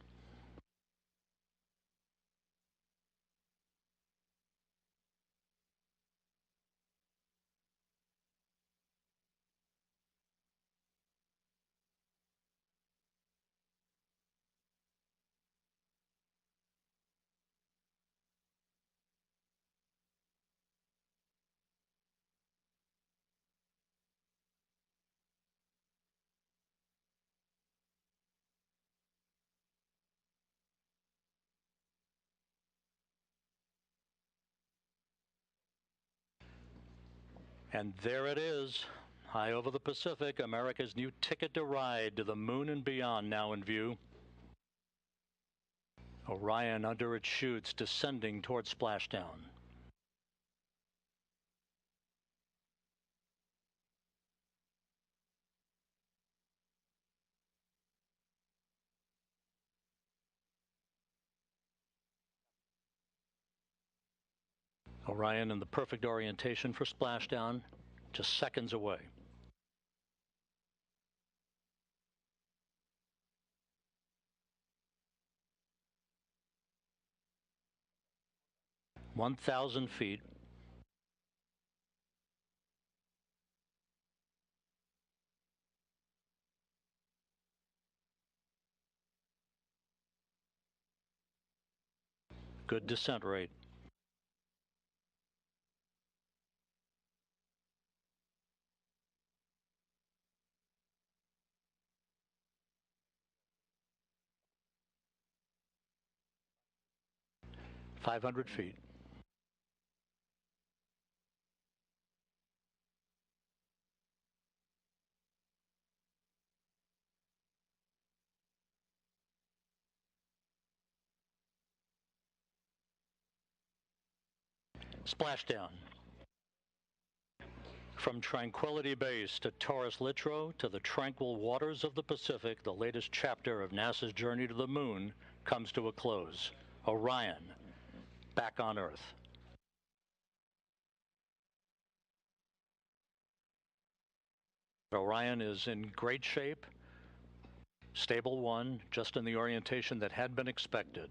And there it is, high over the Pacific, America's new ticket to ride to the moon and beyond now in view. Orion under its chutes descending towards splashdown. Orion in the perfect orientation for splashdown, just seconds away. (1,000 feet). Good descent rate. (500 feet). Splashdown. From Tranquility Base to Taurus Littrow to the tranquil waters of the Pacific, the latest chapter of NASA's journey to the moon comes to a close. Orion, back on Earth. Orion is in great shape. Stable 1, just in the orientation that had been expected.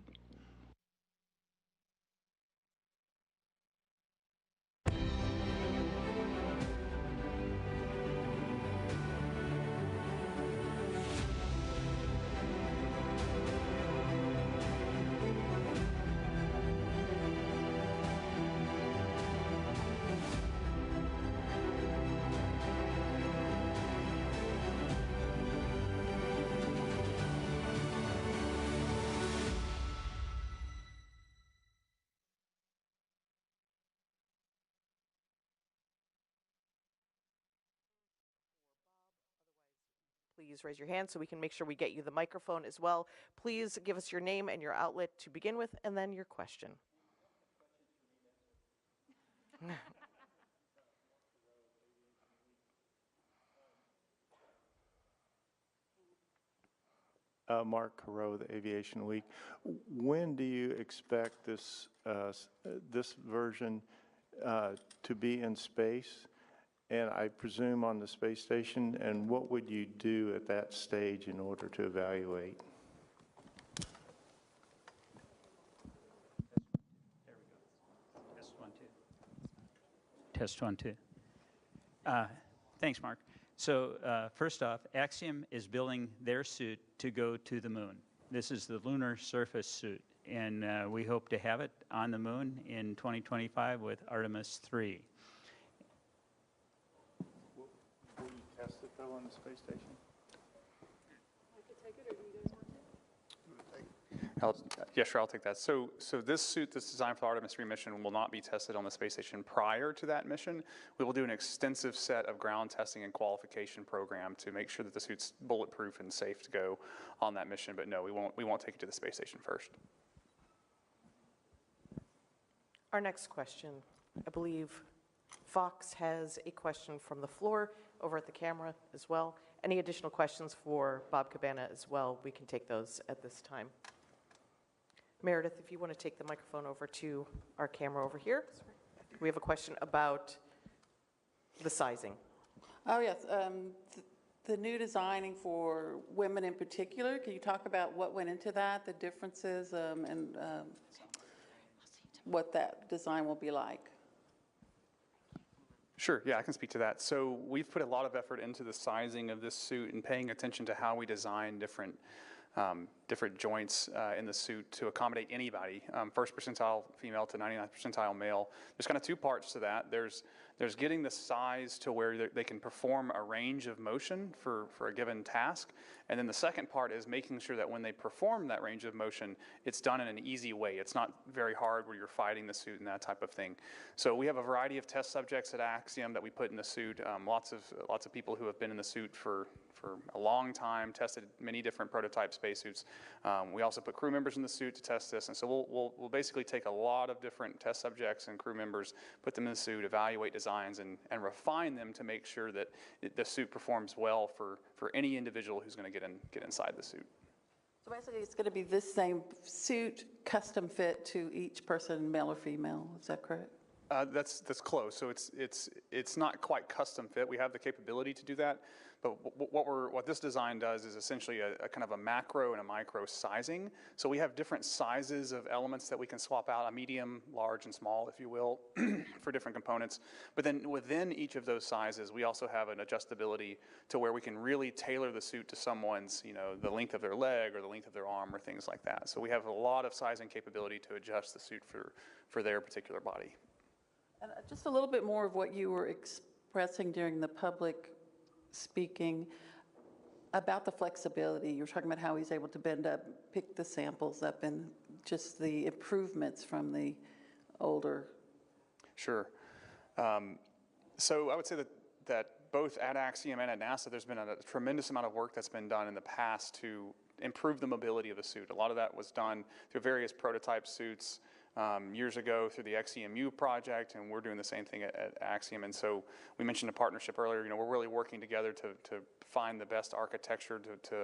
Please raise your hand so we can make sure we get you the microphone as well. Please give us your name and your outlet to begin with, and then your question. Mark Carreau, the Aviation Week. When do you expect this this version to be in space? And I presume on the space station, and what would you do at that stage in order to evaluate? There we go. Test 1, 2. Test 1, 2. Thanks, Mark. So first off, Axiom is building their suit to go to the moon. This is the lunar surface suit, and we hope to have it on the moon in 2025 with Artemis 3. Will you test it, though, on the space station? I could take it, or do you guys want Yeah, sure, I'll take that. So this suit that's designed for the Artemis 3 mission will not be tested on the space station prior to that mission. We will do an extensive set of ground testing and qualification program to make sure that the suit's bulletproof and safe to go on that mission. But no, we won't take it to the space station first. Our next question, I believe Fox has a question from the floor over at the camera as well. Any additional questions for Bob Cabana as well, we can take those at this time. Meredith, if you want to take the microphone over to our camera over here. We have a question about the sizing. Oh, yes. The new designing for women in particular, can you talk about what went into that, the differences, and what that design will be like? Sure, yeah, I can speak to that. So we've put a lot of effort into the sizing of this suit and paying attention to how we design different joints in the suit to accommodate anybody, first percentile female to 99th percentile male. There's kind of two parts to that. There's getting the size to where they can perform a range of motion for a given task. And then the second part is making sure that when they perform that range of motion, it's done in an easy way. It's not very hard where you're fighting the suit and that type of thing. So we have a variety of test subjects at Axiom that we put in the suit. Lots of people who have been in the suit for a long time, tested many different prototype spacesuits. We also put crew members in the suit to test this, and so we'll basically take a lot of different test subjects and crew members, put them in the suit, evaluate designs, and refine them to make sure that the suit performs well for any individual who's going to get inside the suit. So basically it's going to be this same suit, custom fit to each person, male or female, is that correct? That's close. So it's not quite custom fit. We have the capability to do that, but what this design does is essentially a kind of a macro and a micro sizing. So we have different sizes of elements that we can swap out, a medium, large, and small, if you will, for different components. But then within each of those sizes, we also have an adjustability to where we can really tailor the suit to someone's, the length of their leg or the length of their arm or things like that. So we have a lot of sizing capability to adjust the suit for their particular body. And just a little bit more of what you were expressing during the public speaking about the flexibility. You were talking about how he's able to bend up, pick the samples up, and just the improvements from the older. Sure. So I would say that both at Axiom and at NASA, there's been a tremendous amount of work that's been done in the past to improve the mobility of the suit. A lot of that was done through various prototype suits years ago through the XEMU project, and we're doing the same thing at Axiom. And so we mentioned a partnership earlier. We're really working together to find the best architecture to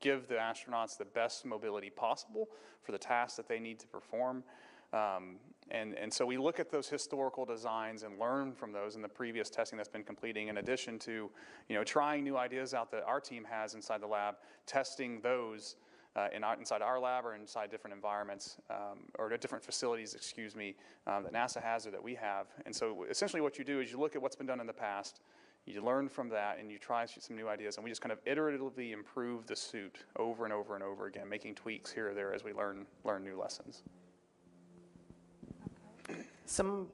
give the astronauts the best mobility possible for the tasks that they need to perform. And so we look at those historical designs and learn from those in the previous testing that's been completing, in addition to trying new ideas out that our team has inside the lab, testing those inside our lab or inside different environments or different facilities, that NASA has or that we have. And so essentially what you do is you look at what's been done in the past, you learn from that, and you try some new ideas, and we just kind of iteratively improve the suit over and over and over again, making tweaks here or there as we learn new lessons. Some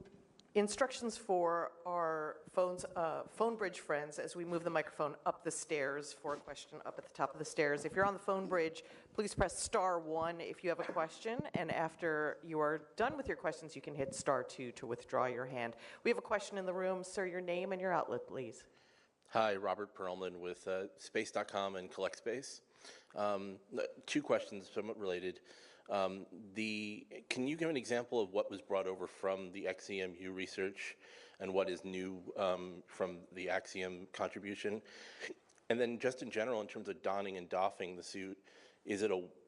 instructions for our phone bridge friends as we move the microphone up the stairs for a question up at the top of the stairs. If you're on the phone bridge, please press *1 if you have a question, and after you are done with your questions, you can hit *2 to withdraw your hand. We have a question in the room. Sir, your name and your outlet, please. Hi, Robert Perlman with Space.com and CollectSpace. Two questions, somewhat related. Can you give an example of what was brought over from the XEMU research and what is new from the Axiom contribution? And then just in general, in terms of donning and doffing the suit,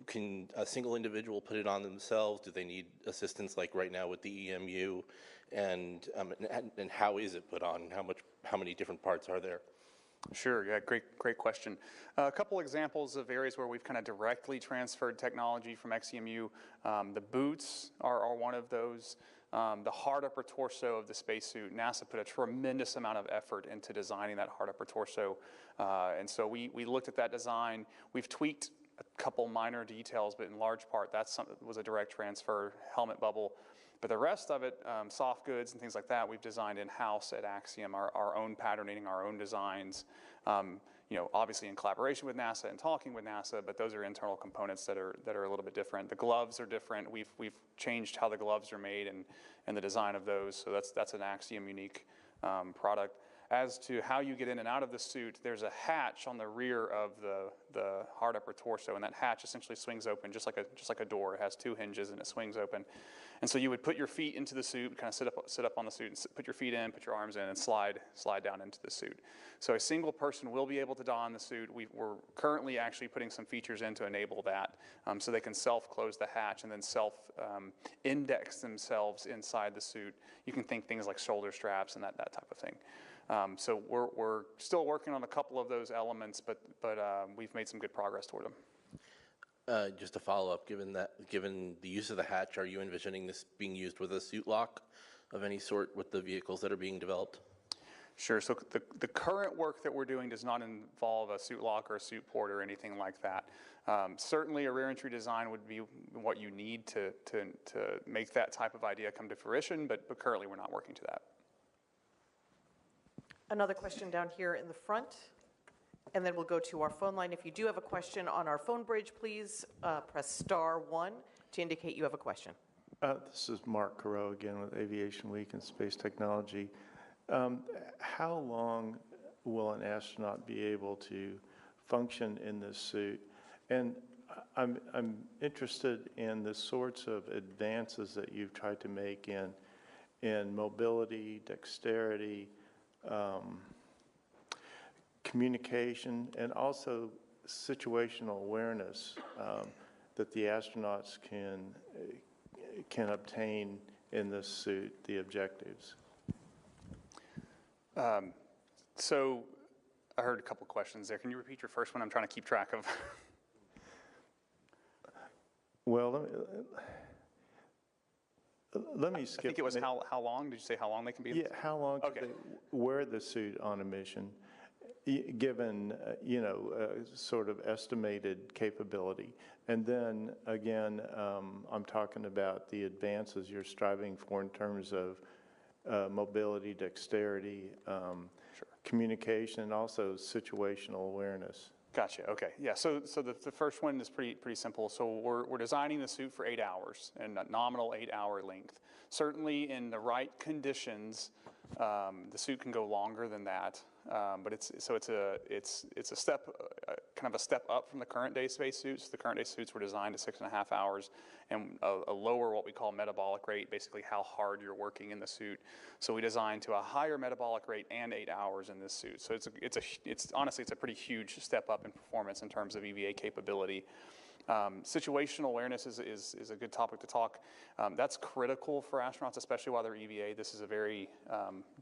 can a single individual put it on themselves? Do they need assistance like right now with the EMU? And how is it put on? How many different parts are there? Sure, yeah, great question. A couple examples of areas where we've kind of directly transferred technology from XEMU. The boots are one of those. The hard upper torso of the spacesuit, NASA put a tremendous amount of effort into designing that hard upper torso. And so we looked at that design. We've tweaked a couple minor details, but in large part, that was a direct transfer, helmet bubble. But the rest of it, soft goods and things like that, we've designed in-house at Axiom, our own patterning, our own designs, obviously in collaboration with NASA and talking with NASA, but those are internal components that are a little bit different. The gloves are different. We've changed how the gloves are made and the design of those, so that's an Axiom unique product. As to how you get in and out of the suit, there's a hatch on the rear of the hard upper torso, and that hatch essentially swings open just like a door. It has two hinges and it swings open. And so you would put your feet into the suit, kind of sit up on the suit, and put your feet in, put your arms in, and slide down into the suit. So a single person will be able to don the suit. We're currently actually putting some features in to enable that, so they can self-close the hatch and then self-index themselves inside the suit. You can think things like shoulder straps and that type of thing. So we're still working on a couple of those elements, but we've made some good progress toward them. Just to follow up, given the use of the hatch, are you envisioning this being used with a suit lock of any sort with the vehicles that are being developed? Sure. So the current work that we're doing does not involve a suit lock or a suit port or anything like that. Certainly a rear entry design would be what you need to make that type of idea come to fruition, but currently we're not working to that. Another question down here in the front, and then we'll go to our phone line. If you do have a question on our phone bridge, please press *1 to indicate you have a question. This is Mark Carreau again with Aviation Week and Space Technology. How long will an astronaut be able to function in this suit? And I'm interested in the sorts of advances that you've tried to make in mobility, dexterity, communication, and also situational awareness that the astronauts can obtain in this suit, the objectives. So I heard a couple questions there. Can you repeat your first one? I'm trying to keep track of. Well, let me skip. I think it was how long? Did you say how long they can be? Yeah, how long can they wear the suit on a mission, given, sort of estimated capability? And then, again, I'm talking about the advances you're striving for in terms of mobility, dexterity, communication, and also situational awareness. Gotcha. Okay. Yeah. So the first one is pretty simple. So we're designing the suit for 8 hours and a nominal 8-hour length. Certainly, in the right conditions, the suit can go longer than that. But it's a step, kind of a step up from the current day spacesuits. The current day suits were designed to 6.5 hours and a lower what we call metabolic rate, basically how hard you're working in the suit. So we designed to a higher metabolic rate and 8 hours in this suit. So it's honestly a pretty huge step up in performance in terms of EVA capability. Situational awareness is a good topic to talk. That's critical for astronauts, especially while they're EVA. This is a very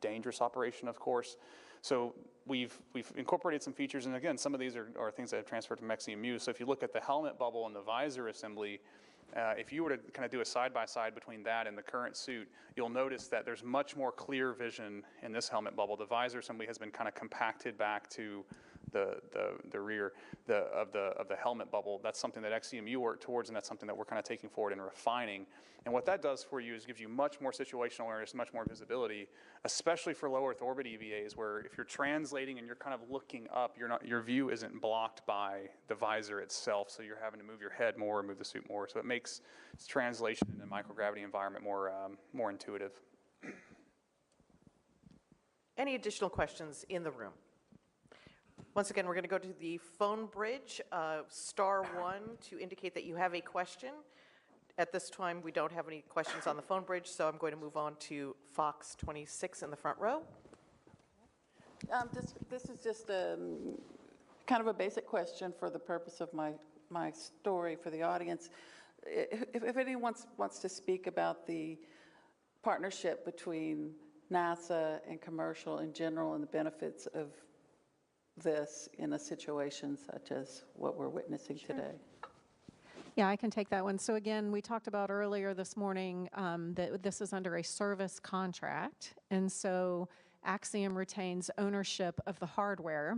dangerous operation, of course. So we've incorporated some features, and again, some of these are things that have transferred from XEMU. So if you look at the helmet bubble and the visor assembly, if you were to kind of do a side-by-side between that and the current suit, you'll notice that there's much more clear vision in this helmet bubble. The visor assembly has been kind of compacted back to the rear of the helmet bubble. That's something that XEMU worked towards, and that's something that we're kind of taking forward and refining. And what that does for you is gives you much more situational awareness, much more visibility, especially for low Earth orbit EVAs, where if you're translating and you're kind of looking up, your view isn't blocked by the visor itself, so you're having to move your head more or move the suit more. So it makes translation in a microgravity environment more intuitive. Any additional questions in the room? Once again, we're going to go to the phone bridge, *1 to indicate that you have a question. At this time, we don't have any questions on the phone bridge, so I'm going to move on to Fox 26 in the front row. This is just kind of a basic question for the purpose of my story for the audience. If anyone wants to speak about the partnership between NASA and commercial in general and the benefits of this in a situation such as what we're witnessing today. Yeah, I can take that one. So again, we talked about earlier this morning that this is under a service contract. And so Axiom retains ownership of the hardware.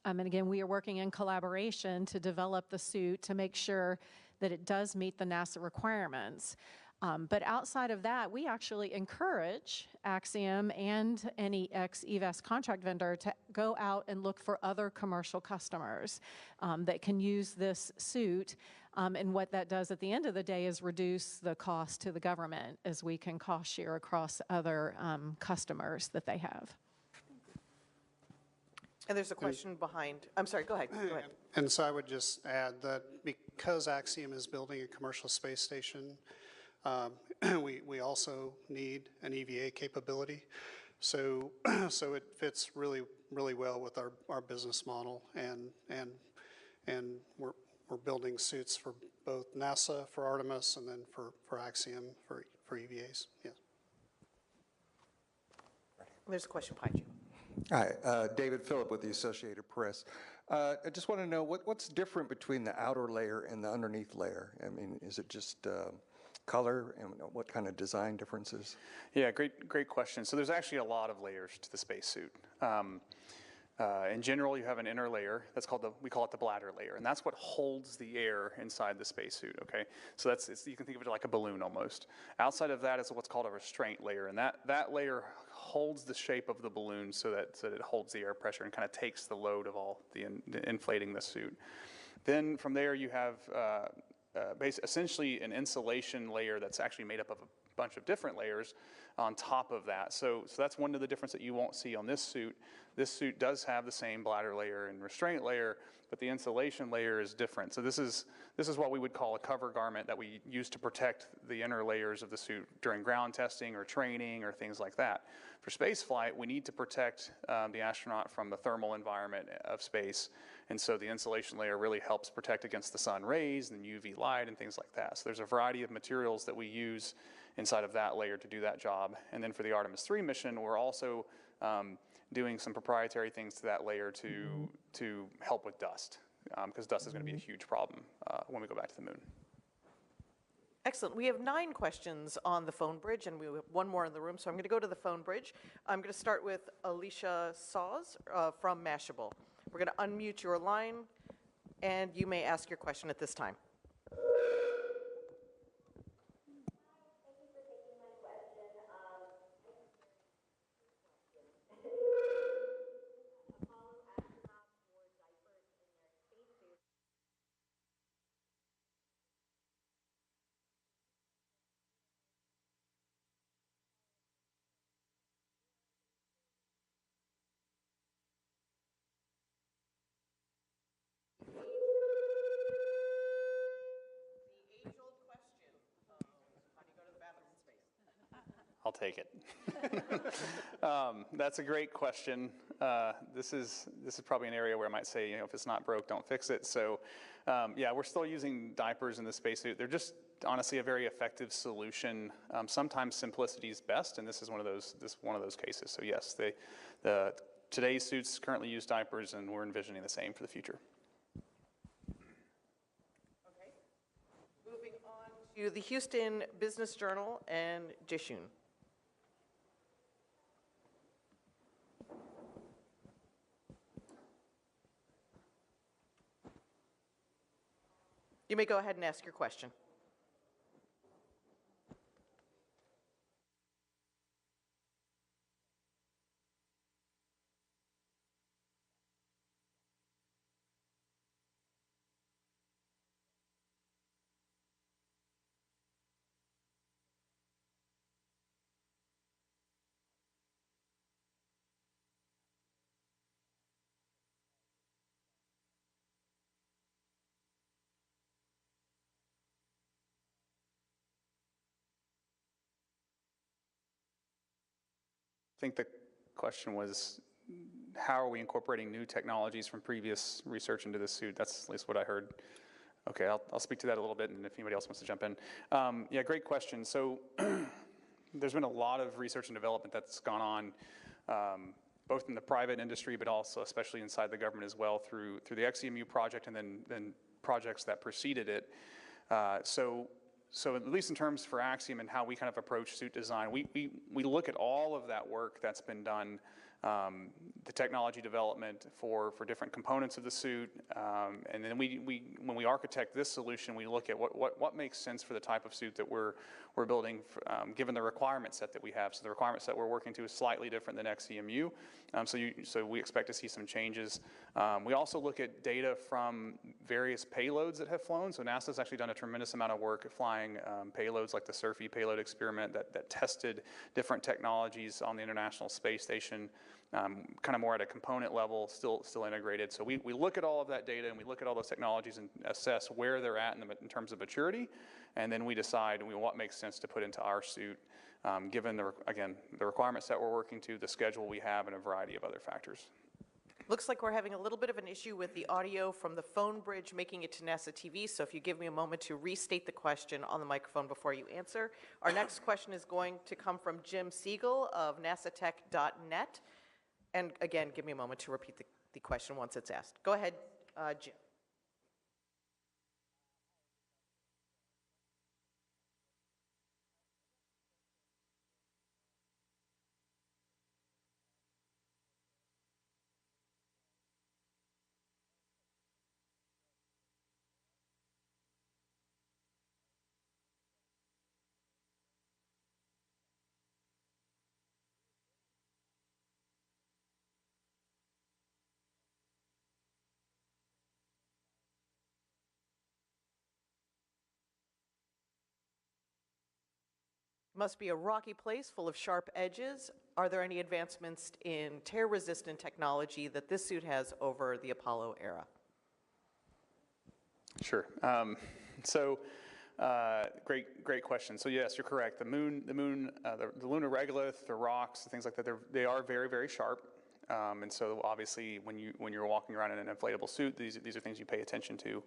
And again, we are working in collaboration to develop the suit to make sure that it does meet the NASA requirements. But outside of that, we actually encourage Axiom and any ex-EVAS contract vendor to go out and look for other commercial customers that can use this suit. And what that does at the end of the day is reduce the cost to the government as we can cost share across other customers that they have. And there's a question behind. I'm sorry, go ahead. Go ahead. And so I would just add that because Axiom is building a commercial space station, We also need an EVA capability. So, so it fits really, really well with our business model, and we're building suits for both NASA, for Artemis, and then for Axiom, for EVAs, yes. There's a question behind you. Hi, David Phillip with the Associated Press. I just want to know what's different between the outer layer and the underneath layer? I mean, is it just color, and what kind of design differences? Yeah, great question. So there's actually a lot of layers to the spacesuit. In general, you have an inner layer that's we call it the bladder layer, and that's what holds the air inside the spacesuit, okay? So you can think of it like a balloon almost. Outside of that is what's called a restraint layer, and that layer holds the shape of the balloon so that it holds the air pressure and kind of takes the load of all the inflating the suit. Then from there you have essentially an insulation layer that's actually made up of a bunch of different layers on top of that. So that's one of the differences that you won't see on this suit. This suit does have the same bladder layer and restraint layer, but the insulation layer is different. So this is what we would call a cover garment that we use to protect the inner layers of the suit during ground testing or training or things like that. For space flight, we need to protect the astronaut from the thermal environment of space, and so the insulation layer really helps protect against the sun rays and UV light and things like that. So there's a variety of materials that we use inside of that layer to do that job. And then for the Artemis 3 mission, we're also doing some proprietary things to that layer to help with dust, because dust is going to be a huge problem when we go back to the moon. Excellent. We have 9 questions on the phone bridge, and we have one more in the room, so I'm going to go to the phone bridge. I'm going to start with Alicia Saws from Mashable. We're going to unmute your line, and you may ask your question at this time. I'll take it. That's a great question. This is probably an area where I might say, if it's not broke, don't fix it. So, yeah, we're still using diapers in the spacesuit. They're just honestly a very effective solution. Sometimes simplicity is best, and this is one of those cases. So yes, today's suits currently use diapers, and we're envisioning the same for the future. Okay. Moving on to the Houston Business Journal and Jishun. You may go ahead and ask your question. I think the question was, how are we incorporating new technologies from previous research into this suit? That's at least what I heard. Okay, I'll speak to that a little bit, and if anybody else wants to jump in. Yeah, great question. So there's been a lot of research and development that's gone on, both in the private industry, but also especially inside the government as well, through the XEMU project and then projects that preceded it. So at least in terms for Axiom and how we kind of approach suit design, we look at all of that work that's been done, the technology development for different components of the suit, and then when we architect this solution, we look at what makes sense for the type of suit that we're building, given the requirement set that we have. So the requirement set we're working to is slightly different than XEMU, so we expect to see some changes. We also look at data from various payloads that have flown. So NASA's actually done a tremendous amount of work at flying payloads like the SURFI payload experiment that tested different technologies on the International Space Station. kind of more at a component level, still integrated. So we look at all of that data and we look at all those technologies and assess where they're at in terms of maturity, and then we decide what makes sense to put into our suit, given the requirements that we're working to, the schedule we have, and a variety of other factors. Looks like we're having a little bit of an issue with the audio from the phone bridge making it to NASA TV, so if you give me a moment to restate the question on the microphone before you answer. Our next question is going to come from Jim Siegel of nasatech.net. And again, give me a moment to repeat the question once it's asked. Go ahead, Jim. Must be a rocky place full of sharp edges. Are there any advancements in tear-resistant technology that this suit has over the Apollo era? Sure. Great question. So yes, you're correct. The lunar regolith, the rocks, things like that, they are very, very sharp. And so obviously when you're walking around in an inflatable suit, these are things you pay attention to.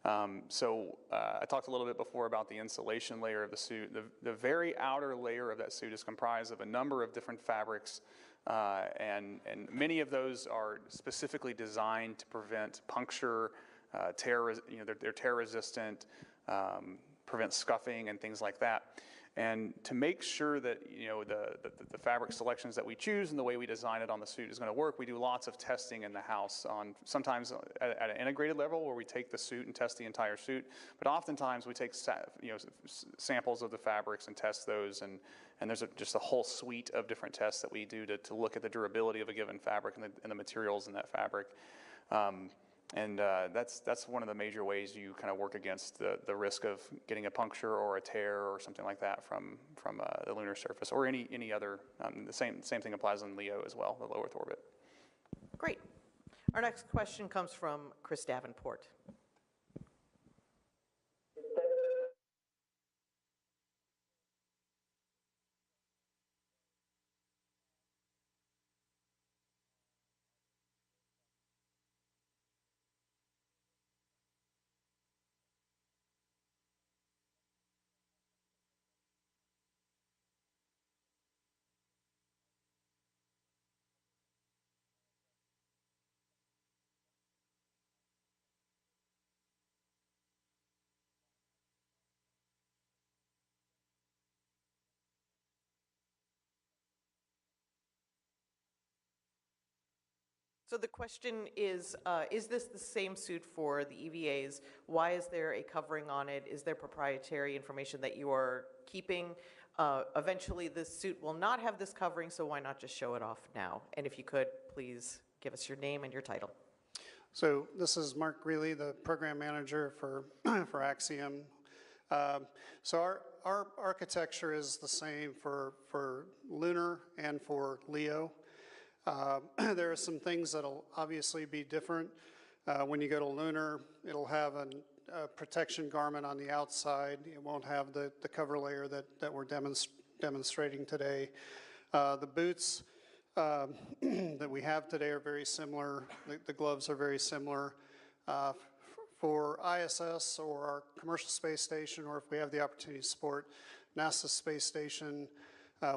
I talked a little bit before about the insulation layer of the suit. The very outer layer of that suit is comprised of a number of different fabrics, and many of those are specifically designed to prevent puncture, tear. They're tear resistant, prevent scuffing and things like that. And to make sure that the fabric selections that we choose and the way we design it on the suit is going to work, we do lots of testing in the house, sometimes at an integrated level where we take the suit and test the entire suit, but oftentimes we take samples of the fabrics and test those, and there's just a whole suite of different tests that we do to look at the durability of a given fabric and the materials in that fabric. That's one of the major ways you kind of work against the risk of getting a puncture or a tear or something like that from the lunar surface or any other. The same thing applies on LEO as well, the low Earth orbit. Great. Our next question comes from Chris Davenport. So the question is this the same suit for the EVAs? Why is there a covering on it? Is there proprietary information that you are keeping? Eventually, this suit will not have this covering, so why not just show it off now? And if you could, please give us your name and your title. So this is Mark Greeley, the program manager for Axiom. So our architecture is the same for lunar and for LEO. There are some things that'll obviously be different. When you go to lunar, it'll have a protection garment on the outside. It won't have the cover layer that we're demonstrating today. The boots that we have today are very similar. The gloves are very similar. For ISS or our commercial space station, or if we have the opportunity to support NASA space station,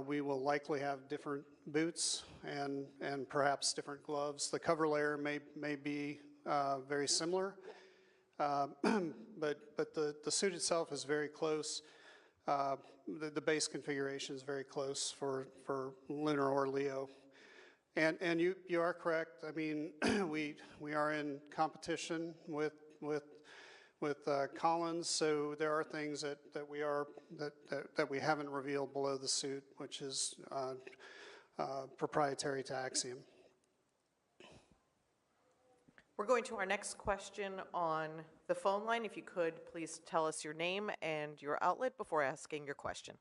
we will likely have different boots and perhaps different gloves. The cover layer may be very similar, but the suit itself is very close. The base configuration is very close for lunar or LEO. And you are correct. I mean, we are in competition with Collins, so there are things that we haven't revealed below the suit, which is proprietary to Axiom. We're going to our next question on the phone line. If you could, please tell us your name and your outlet before asking your question.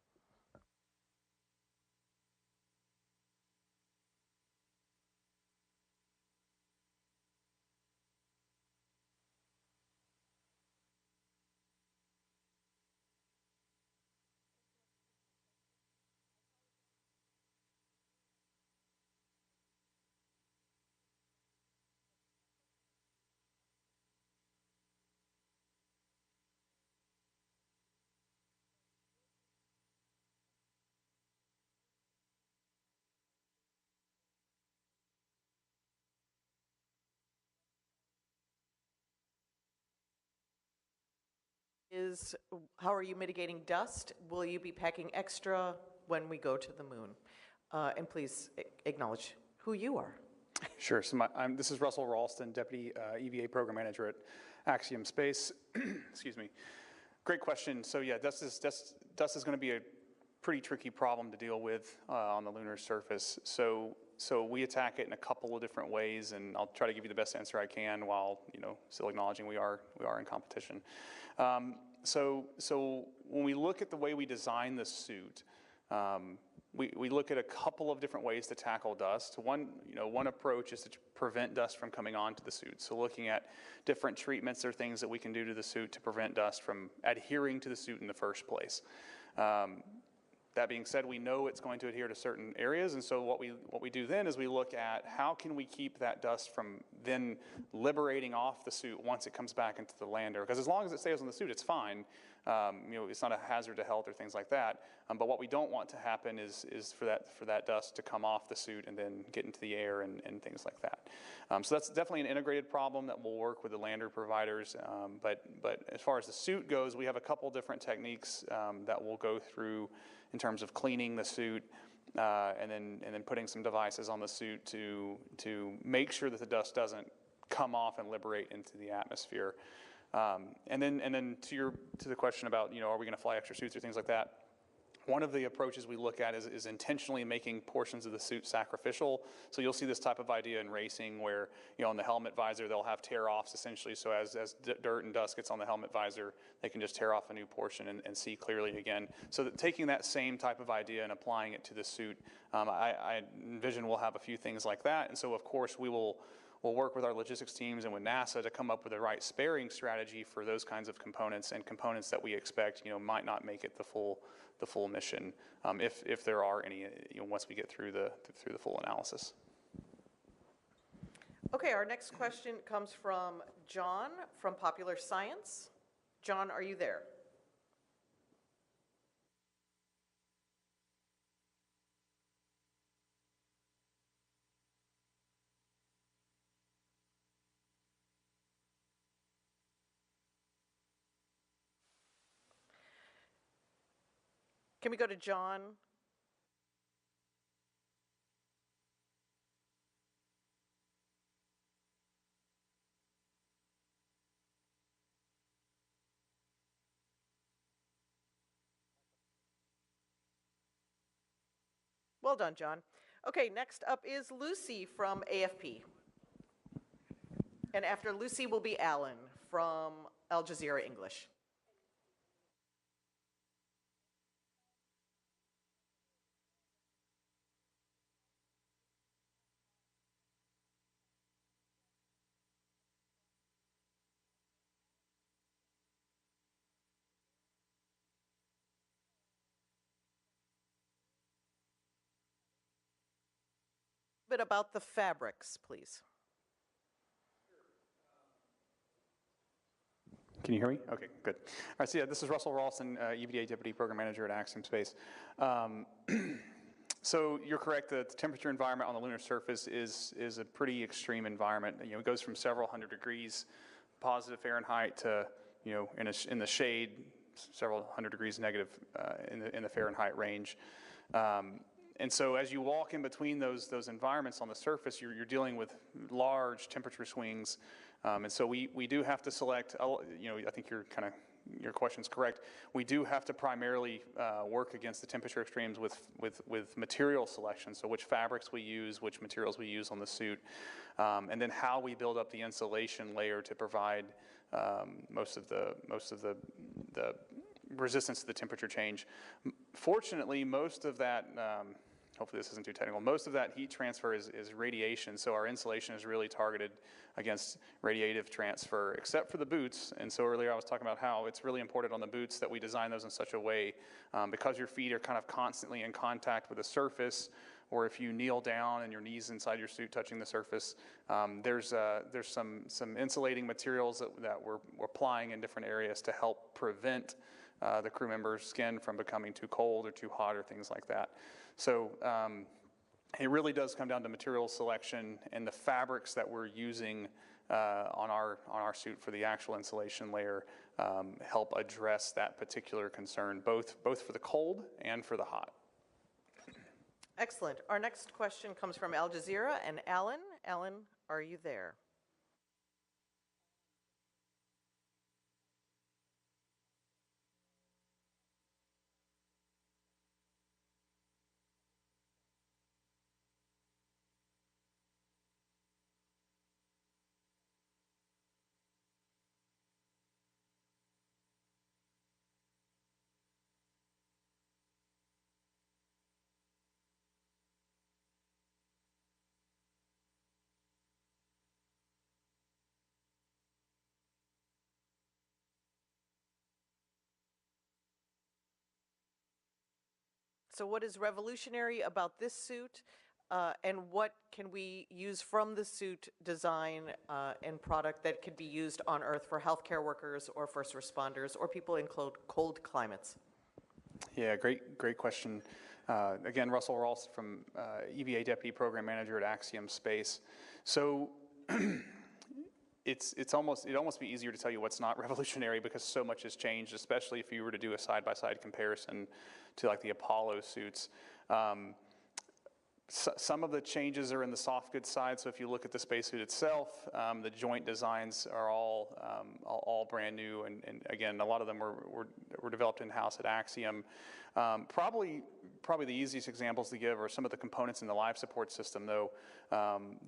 is how are you mitigating dust? Will you be packing extra when we go to the moon? And please acknowledge who you are. Sure. So this is Russell Ralston, Deputy EVA Program Manager at Axiom Space. Excuse me. Great question. So yeah, dust is going to be a pretty tricky problem to deal with on the lunar surface. So we attack it in a couple of different ways, and I'll try to give you the best answer I can while still acknowledging we are in competition. So when we look at the way we design the suit, we look at a couple of different ways to tackle dust. One approach is to prevent dust from coming onto the suit. So looking at different treatments or things that we can do to the suit to prevent dust from adhering to the suit in the first place. That being said, we know it's going to adhere to certain areas, and so what we do then is we look at how can we keep that dust from then liberating off the suit once it comes back into the lander. Because as long as it stays on the suit, it's fine. It's not a hazard to health or things like that. But what we don't want to happen is for that dust to come off the suit and then get into the air and things like that. So that's definitely an integrated problem that will work with the lander providers. But as far as the suit goes, we have a couple different techniques that we'll go through in terms of cleaning the suit and then putting some devices on the suit to make sure that the dust doesn't come off and liberate into the atmosphere. And then to the question about are we going to fly extra suits or things like that? One of the approaches we look at is intentionally making portions of the suit sacrificial. So you'll see this type of idea in racing where, on the helmet visor, they'll have tear-offs essentially. So as dirt and dust gets on the helmet visor, they can just tear off a new portion and see clearly again. So taking that same type of idea and applying it to the suit, I envision we'll have a few things like that. And so, of course, we'll work with our logistics teams and with NASA to come up with the right sparing strategy for those kinds of components and components that we expect, might not make it the full mission, if there are any, once we get through the full analysis. Okay, our next question comes from John from Popular Science. John, are you there? Can we go to John? Well done, John. Okay, next up is Lucy from AFP. And after Lucy will be Alan from Al Jazeera English. A bit about the fabrics, please. Can you hear me? Okay, good. All right, so yeah, this is Russell Ralston, EVA Deputy Program Manager at Axiom Space. So you're correct, the temperature environment on the lunar surface is a pretty extreme environment. It goes from several hundred degrees positive Fahrenheit to, in the shade, several hundred degrees negative in the Fahrenheit range. And so as you walk in between those environments on the surface, you're dealing with large temperature swings. And so we do have to select, I think your question's correct. We do have to primarily work against the temperature extremes with material selection. So which fabrics we use, which materials we use on the suit, and then how we build up the insulation layer to provide most of the resistance to the temperature change. Fortunately, most of that, hopefully this isn't too technical, most of that heat transfer is radiation, so our insulation is really targeted against radiative transfer, except for the boots. And so earlier I was talking about how it's really important on the boots that we design those in such a way, because your feet are kind of constantly in contact with the surface, or if you kneel down and your knees inside your suit touching the surface, there's some insulating materials that we're applying in different areas to help prevent the crew member's skin from becoming too cold or too hot or things like that. So it really does come down to material selection and the fabrics that we're using on our suit for the actual insulation layer help address that particular concern, both for the cold and for the hot. Excellent. Our next question comes from Al Jazeera and Alan. Alan, are you there? So what is revolutionary about this suit, and what can we use from the suit design and product that could be used on Earth for healthcare workers or first responders or people in cold climates? Yeah, great question. Again, Russell Rawls from EVA Deputy Program Manager at Axiom Space. So it'd almost be easier to tell you what's not revolutionary because so much has changed, especially if you were to do a side-by-side comparison to like the Apollo suits. Some of the changes are in the soft goods side. So if you look at the spacesuit itself, the joint designs are all brand new, and again, a lot of them were developed in-house at Axiom. Probably the easiest examples to give are some of the components in the life support system, though.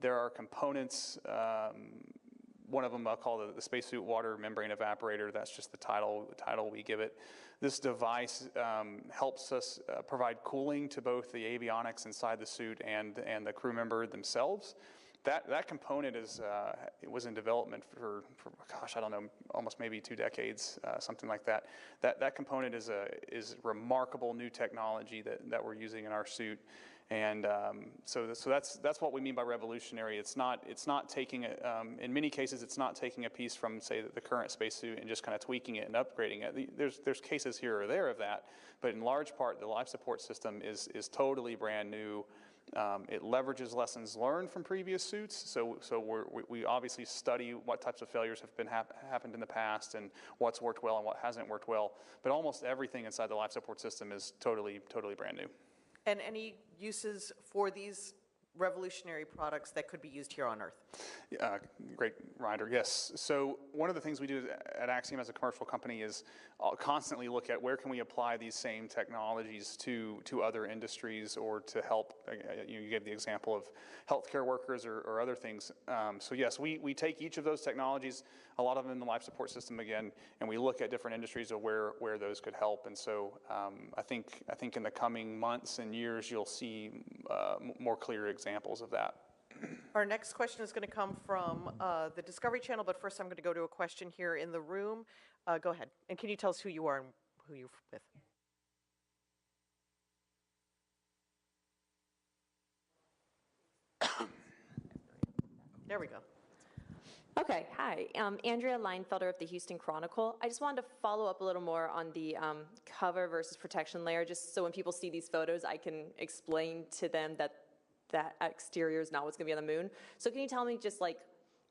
There are components. One of them I'll call the spacesuit water membrane evaporator. That's just the title we give it. This device helps us provide cooling to both the avionics inside the suit and the crew member themselves. That component was in development for gosh, I don't know, almost maybe 2 decades, something like that. That component is remarkable new technology that we're using in our suit. And so that's what we mean by revolutionary. It's not taking it. In many cases, it's not taking a piece from, say, the current spacesuit and just kind of tweaking it and upgrading it. There's cases here or there of that, but in large part, the life support system is totally brand new. It leverages lessons learned from previous suits. So we obviously study what types of failures have happened in the past and what's worked well and what hasn't worked well. But almost everything inside the life support system is totally brand new. And any uses for these revolutionary products that could be used here on Earth? Great reminder, yes. So one of the things we do at Axiom as a commercial company is constantly look at where can we apply these same technologies to other industries or to help. You gave the example of healthcare workers or other things. So yes, we take each of those technologies, a lot of them in the life support system again, and we look at different industries of where those could help. And so I think in the coming months and years, you'll see more clear examples of that. Our next question is going to come from the Discovery Channel, but first I'm going to go to a question here in the room. Go ahead. And can you tell us who you are and who you're with? There we go. Okay, hi. Andrea Leinfelder of the Houston Chronicle. I just wanted to follow up a little more on the cover versus protection layer, just so when people see these photos, I can explain to them that exterior is not what's going to be on the moon. So can you tell me just like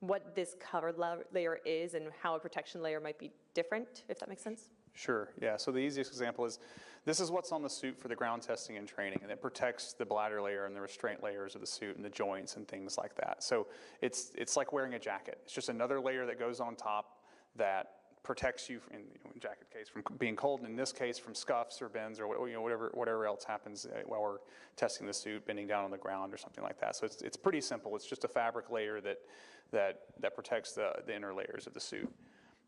what this cover layer is and how a protection layer might be different, if that makes sense? Sure, yeah. So the easiest example is this is what's on the suit for the ground testing and training, and it protects the bladder layer and the restraint layers of the suit and the joints and things like that. So it's like wearing a jacket. It's just another layer that goes on top that protects you, in jacket case, from being cold, and in this case from scuffs or bends or whatever else happens while we're testing the suit, bending down on the ground or something like that. So it's pretty simple. It's just a fabric layer that protects the inner layers of the suit.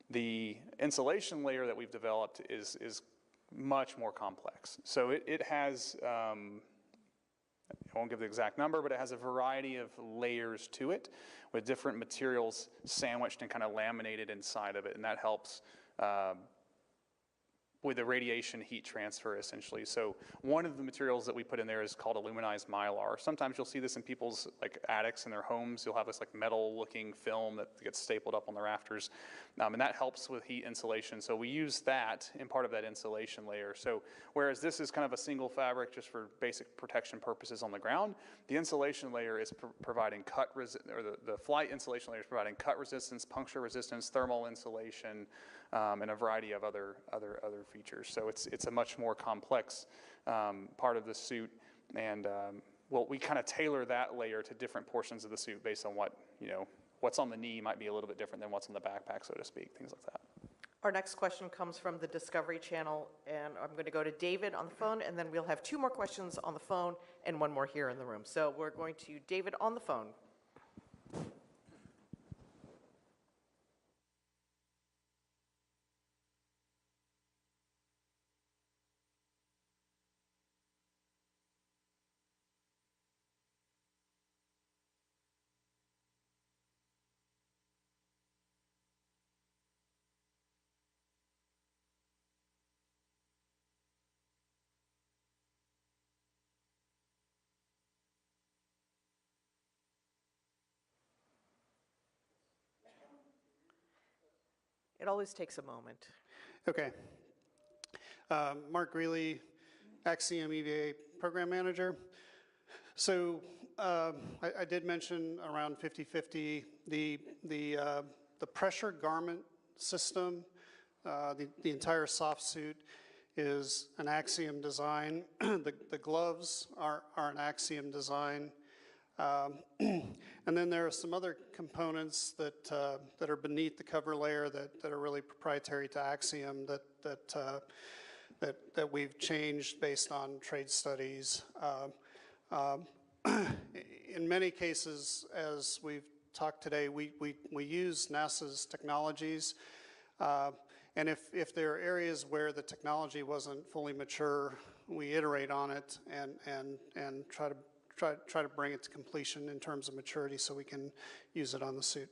The insulation layer that we've developed is much more complex. So it has, I won't give the exact number, but it has a variety of layers to it with different materials sandwiched and kind of laminated inside of it, and that helps with the radiation heat transfer, essentially. So one of the materials that we put in there is called aluminized mylar. Sometimes you'll see this in people's like attics in their homes. You'll have this like metal-looking film that gets stapled up on the rafters, and that helps with heat insulation. So we use that in part of that insulation layer. So whereas this is kind of a single fabric just for basic protection purposes on the ground, the insulation layer is providing the flight insulation layer is providing cut resistance, puncture resistance, thermal insulation, and a variety of other features. So it's a much more complex part of the suit, and we kind of tailor that layer to different portions of the suit based on what's on the knee might be a little bit different than what's on the backpack, so to speak, things like that. Our next question comes from the Discovery Channel, and I'm going to go to David on the phone, and then we'll have 2 more questions on the phone and 1 more here in the room. So we're going to David on the phone. It always takes a moment. Okay. Mark Greeley, Axiom EVA Program Manager. So I did mention around 50/50 the pressure garment system. The entire soft suit is an Axiom design. The gloves are an Axiom design. And then there are some other components that are beneath the cover layer that are really proprietary to Axiom that we've changed based on trade studies. In many cases, as we've talked today, we use NASA's technologies. And if there are areas where the technology wasn't fully mature, we iterate on it and try to bring it to completion in terms of maturity so we can use it on the suit.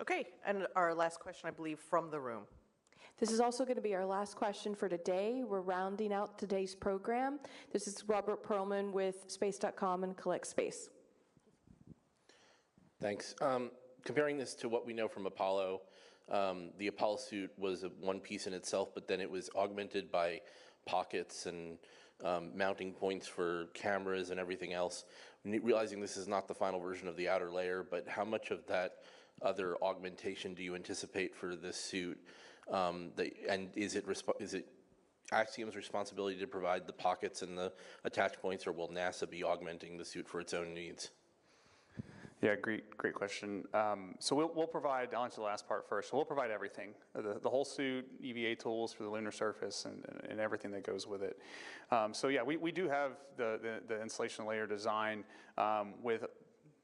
Okay, and our last question, I believe, from the room. This is also going to be our last question for today. We're rounding out today's program. This is Robert Perlman with Space.com and Collect Space. Thanks. Comparing this to what we know from Apollo, the Apollo suit was one piece in itself, but then it was augmented by pockets and mounting points for cameras and everything else. Realizing this is not the final version of the outer layer, but how much of that other augmentation do you anticipate for this suit? And is it Axiom's responsibility to provide the pockets and the attach points, or will NASA be augmenting the suit for its own needs? Yeah, great question. So we'll provide, I'll answer the last part first. So we'll provide everything, the whole suit, EVA tools for the lunar surface, and everything that goes with it. So yeah, we do have the insulation layer design with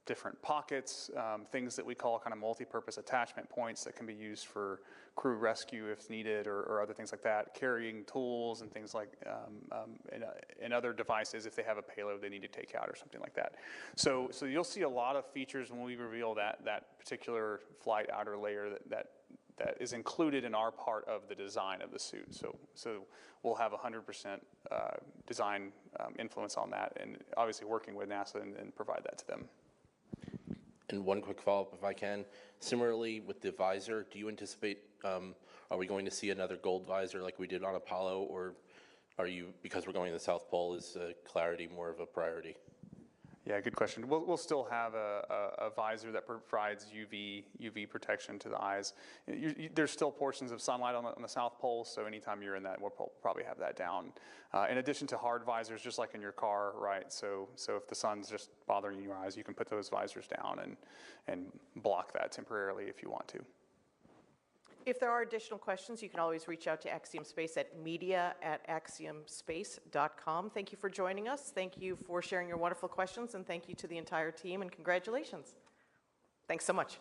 different pockets, things that we call kind of multi-purpose attachment points that can be used for crew rescue if needed, or other things like that, carrying tools and things like, and other devices if they have a payload they need to take out or something like that. So you'll see a lot of features when we reveal that particular flight outer layer that is included in our part of the design of the suit. So we'll have 100% design influence on that, and obviously working with NASA and provide that to them. And one quick follow-up, if I can. Similarly, with the visor, do you anticipate, are we going to see another gold visor like we did on Apollo, or because we're going to the South Pole, is clarity more of a priority? Yeah, good question. We'll still have a visor that provides UV protection to the eyes. There's still portions of sunlight on the South Pole, so anytime you're in that, we'll probably have that down. In addition to hard visors, just like in your car, right? So if the sun's just bothering your eyes, you can put those visors down and block that temporarily if you want to. If there are additional questions, you can always reach out to Axiom Space at media@axiomspace.com. Thank you for joining us. Thank you for sharing your wonderful questions, and thank you to the entire team, and congratulations. Thanks so much.